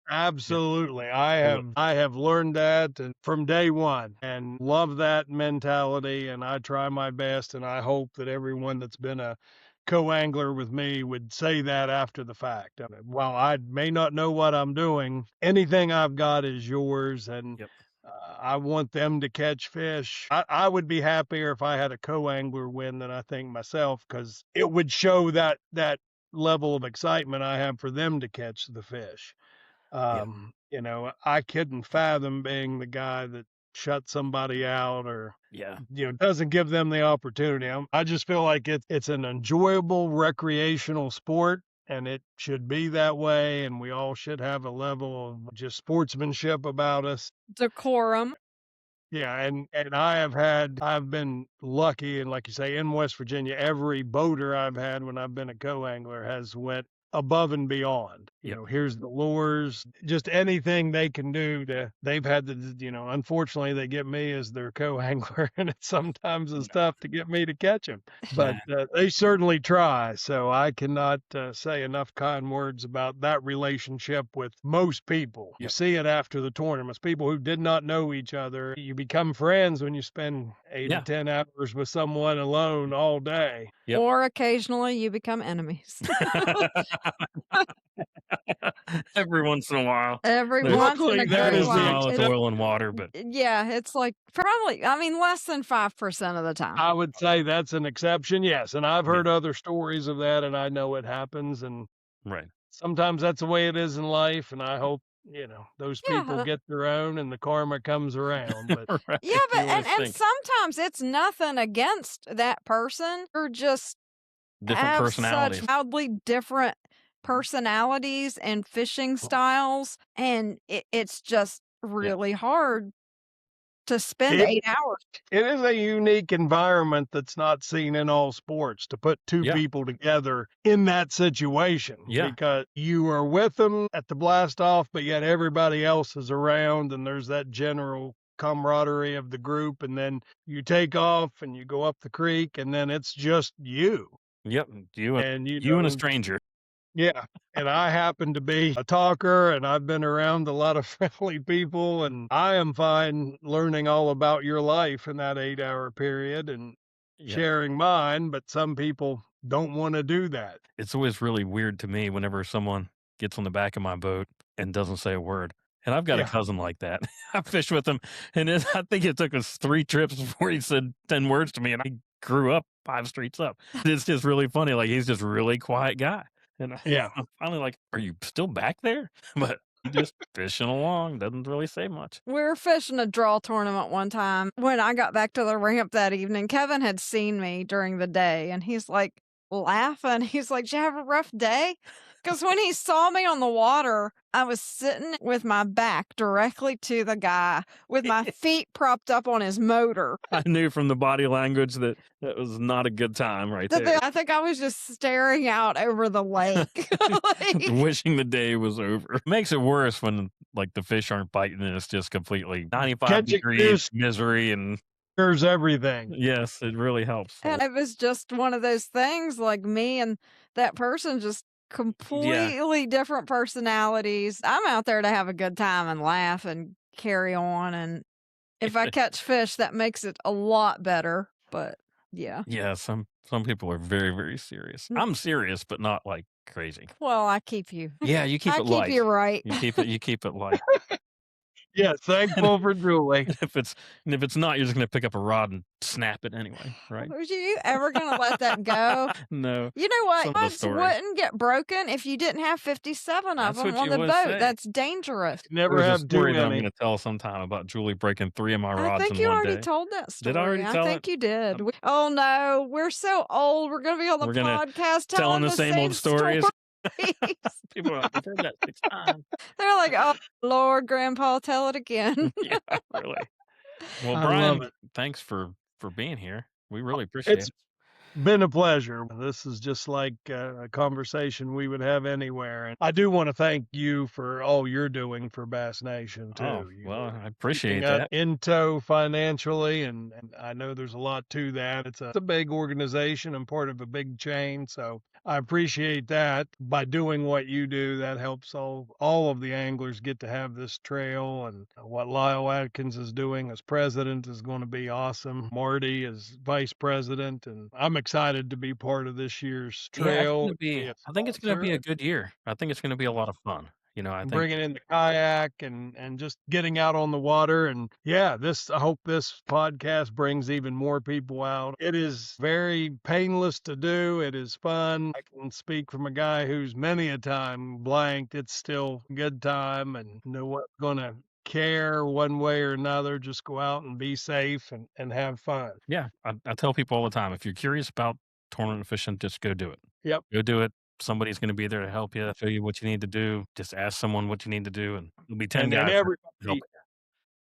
Absolutely. Well, I have learned that from day one and love that mentality. And I try my best. And I hope that everyone that's been a co-angler with me would say that after the fact. I mean, while I may not know what I'm doing, anything I've got is yours. And Yep. I want them to catch fish. I would be happier if I had a co-angler win than I think myself, because it would show that level of excitement I have for them to catch the fish. I couldn't fathom being the guy that shut somebody out or, Yeah. doesn't give them the opportunity. I just feel like it's an enjoyable recreational sport, and it should be that way. And we all should have a level of just sportsmanship about us. Decorum. Yeah, and I've been lucky, and like you say, in West Virginia, every boater I've had when I've been a co-angler has went above and beyond. Yep. Here's the lures, just anything they can do they've had to, unfortunately they get me as their co-angler, and it sometimes is tough to get me to catch them, but they certainly try. So I cannot say enough kind words about that relationship with most people. You Yep. see it after the tournaments, people who did not know each other. You become friends when you spend 8 Yeah. to 10 hours with someone alone all day. Yep. Or occasionally you become enemies. Every once in a while. Every There's- once in Luckily, a that Every great is once in a while. while, it's It's- oil and water, but Yeah, it's like probably, less than 5% of the time. I would say that's an exception, yes. And I've Yeah. heard other stories of that, and I know it happens. And right. sometimes that's the way it is in life, and I hope, those people Yeah. get their own and the karma comes around, but Right, Yeah, but you always and think. sometimes it's nothing against that person. You're just Different have such personalities. wildly different personalities and fishing styles, and it's just Yeah. really hard to spend it 8 hours. it is a unique environment that's not seen in all sports to put 2 Yeah. people together in that situation Yeah. because you are with them at the blast off, but yet everybody else is around and there's that general camaraderie of the group, and then you take off and you go up the creek and then it's just you. Yep. You and And, you and a stranger. yeah, and I happen to be a talker, and I've been around a lot of friendly people, and I am fine learning all about your life in that 8-hour period and Yeah. sharing mine, but some people don't wanna do that. It's always really weird to me whenever someone gets on the back of my boat and doesn't say a word. And I've got a Yeah, cousin like that. I fished with him, and I think it took us 3 trips before he said 10 words to me, and I grew up 5 streets up. It's just really funny, like, he's just a really quiet guy, and yeah. I'm finally like, "Are you still back there?" But he just fishing along, doesn't really say much. We were fishing a draw tournament one time. When I got back to the ramp that evening, Kevin had seen me during the day and he's like laughing. He's like, "Did you have a rough day?" Because when he saw me on the water, I was sitting with my back directly to the guy with my feet propped up on his motor. I knew from the body language that that was not a good time right there. I think I was just staring out over the lake. Like, Wishing the day was over. Makes it worse when, like, the fish aren't biting and it's just completely 95 Catching degrees fish misery, and cures everything. yes, it really helps. and it was just one of those things, like, me and that person just Yeah. completely different personalities. I'm out there to have a good time and laugh and carry on, and if I catch fish, that makes it a lot better, but yeah. Yeah, some people are very, very serious. Mm, I'm serious, but not, like, crazy. well, I keep you Yeah, you keep I it keep light. you right. You keep it light. Yeah, And thankful for Julie. if it's if it's not, you're just gonna pick up a rod and snap it anyway, right? Was you ever gonna let that go? No, You know what? some of the Boats stories. wouldn't get broken if you didn't have 57 of That's them what on you the always boat. say. That's dangerous. Never There's a have too story that I'm many. gonna tell sometime about Julie breaking 3 of my I rods think in you one already day. told that Did I story. already I tell it? think you did. Um, Oh no, we're so old. We're going to be on the we're gonna podcast telling telling the the same same old stories. stories. People are like, "You've heard that 6 times." They're like, "Oh Lord, Grandpa, tell it again." Yeah, really. Well, I love Brian, it. thanks for being here. We really appreciate It's it. been a pleasure. This is just like a conversation we would have anywhere. And I do want to thank you for all you're doing for Bass Nation Oh, too. well, You're I keeping appreciate us that. in tow financially, and I know there's a lot to that. It's a big organization and part of a big chain. So I appreciate that. By doing what you do, that helps all of the anglers get to have this trail. And what Lyle Atkins is doing as president is going to be awesome. Marty is vice president, and I'm excited to be part of this year's Yeah, it's trail gonna and be be a I think it's gonna be sponsor a good year. I think it's gonna be a lot of fun. I and think bringing in the kayak and just getting out on the water. And yeah, this I hope this podcast brings even more people out. It is very painless to do. It is fun. I can speak from a guy who's many a time blanked. It's still a good time, and no one's gonna care one way or another. Just go out and be safe and have fun. yeah, I tell people all the time, if you're curious about tournament fishing, just go do it. Yep. Go do it. Somebody's gonna be there to help you, show you what you need to do. Just ask someone what you need to do, and there'll be 10 And guys there everybody, helping.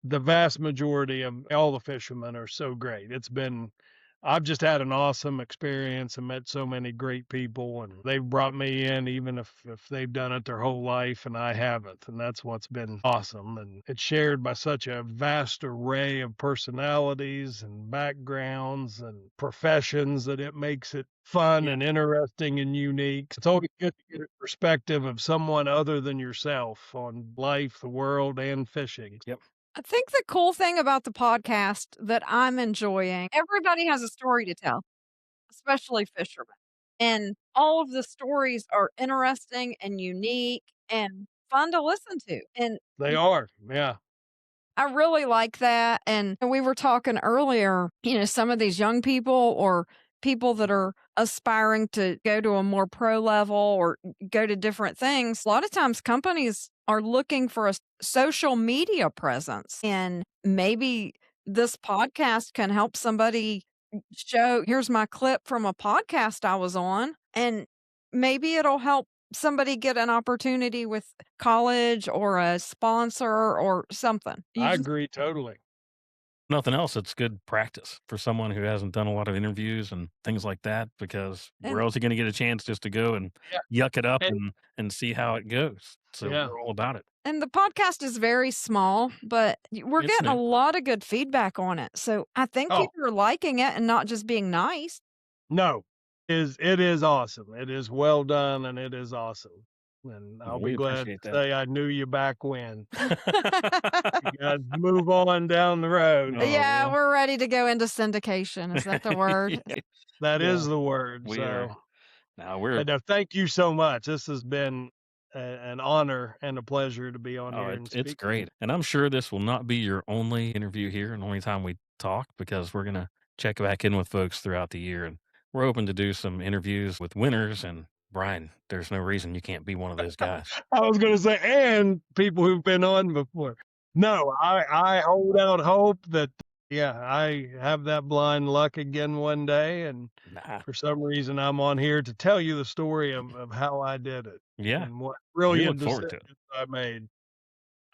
the vast majority of all the fishermen are so great. I've just had an awesome experience and met so many great people, and they've brought me in even if they've done it their whole life and I haven't. And that's what's been awesome. And it's shared by such a vast array of personalities and backgrounds and professions that it makes it fun Yeah. and interesting and unique. It's always good to get a perspective of someone other than yourself on life, the world, and fishing. Yep. I think the cool thing about the podcast that I'm enjoying, everybody has a story to tell, especially fishermen. And all of the stories are interesting and unique and fun to listen to. And They are, yeah. I really like that. And we were talking earlier, some of these young people or people that are aspiring to go to a more pro level or go to different things, a lot of times companies are looking for a social media presence. And maybe this podcast can help somebody show, here's my clip from a podcast I was on, and maybe it'll help somebody get an opportunity with college or a sponsor or something. I agree totally. Nothing else, it's good practice for someone who hasn't done a lot of interviews and things like that, because where And else are you gonna get a chance just to go and yuck it up And and see how it goes? So yeah. we're all about it. And the podcast is very small, but we're It's getting a new. lot of good feedback on it. So I think Oh, people are liking it and not just being nice. no. It is awesome. It is well done and it is awesome. And I'll be We glad appreciate to that. say I knew you back when. You guys move on down the road. Oh, Yeah, well. we're ready to go into syndication. Is that the word? Yeah, That yeah, is the word. we So, are. Now we're but no, thank you so much. This has been an honor and a pleasure to be on oh, here and it's speak. great, and I'm sure this will not be your only interview here and only time we talk, because we're gonna check back in with folks throughout the year, and we're hoping to do some interviews with winners. And Brian, there's no reason you can't be one of those guys. I was going to say, and people who've been on before. No, I hold out hope that, yeah, I have that blind luck again one day. And Nah, for some reason, I'm on here to tell you the story of how I did it yeah, and what we brilliant look forward to it. decisions I made.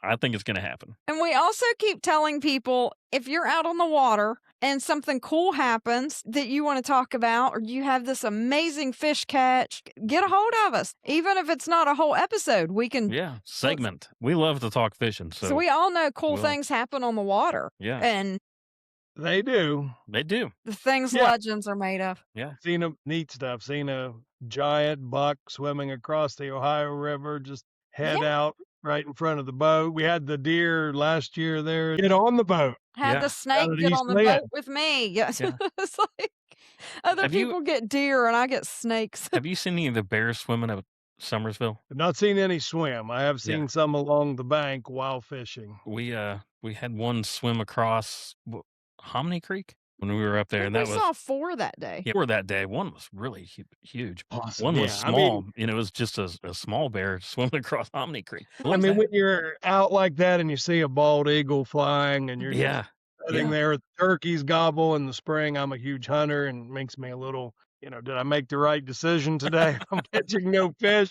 I think it's gonna happen. And we also keep telling people, if you're out on the water and something cool happens that you want to talk about, or you have this amazing fish catch, get a hold of us. Even if it's not a whole episode, we can. Yeah, segment. We love to talk fishing, So so we all know cool we'll things happen on the water yeah, and They do. they do. the things Yeah. legends are made of. Yeah, Seen a neat stuff. Seen a giant buck swimming across the Ohio River, just head Yeah. out right in front of the boat. We had the deer last year there. Get on the boat. Had Yeah. the snake at get East on the Lynn. boat with me. Yes. Yeah. It's like other Have you- people get deer and I get snakes. have you seen any of the bears swimming at Summersville? I've not seen any swim. I have Yeah. seen some along the bank while fishing. We had one swim across Hominy Creek when we were up there, and we that was saw 4 that day. yeah, for that day. One was really huge. Awesome. One was Yeah, I small. mean- It was just a small bear swimming across Hominy Creek. I mean, when you're out like that and you see a bald eagle flying and you're yeah, just sitting yeah. there, the turkeys gobble in the spring. I'm a huge hunter and it makes me a little, did I make the right decision today? I'm catching no fish,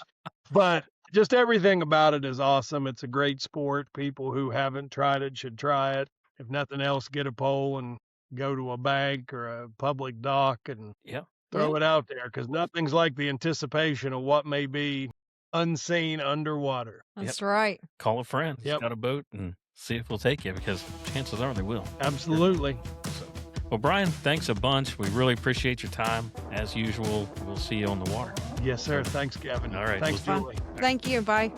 but just everything about it is awesome. It's a great sport. People who haven't tried it should try it. If nothing else, get a pole and go to a bank or a public dock and Yeah. throw it out there, because nothing's like the anticipation of what may be unseen underwater. That's right. Call a friend. He's Yep. got a boat, and see if we'll take you, because chances are they will. Absolutely. So, well, Brian, thanks a bunch. We really appreciate your time. As usual, we'll see you on the water. Yes, sir. Thanks, Kevin. All right. Thanks, Fun. Julie. Thank you. Bye.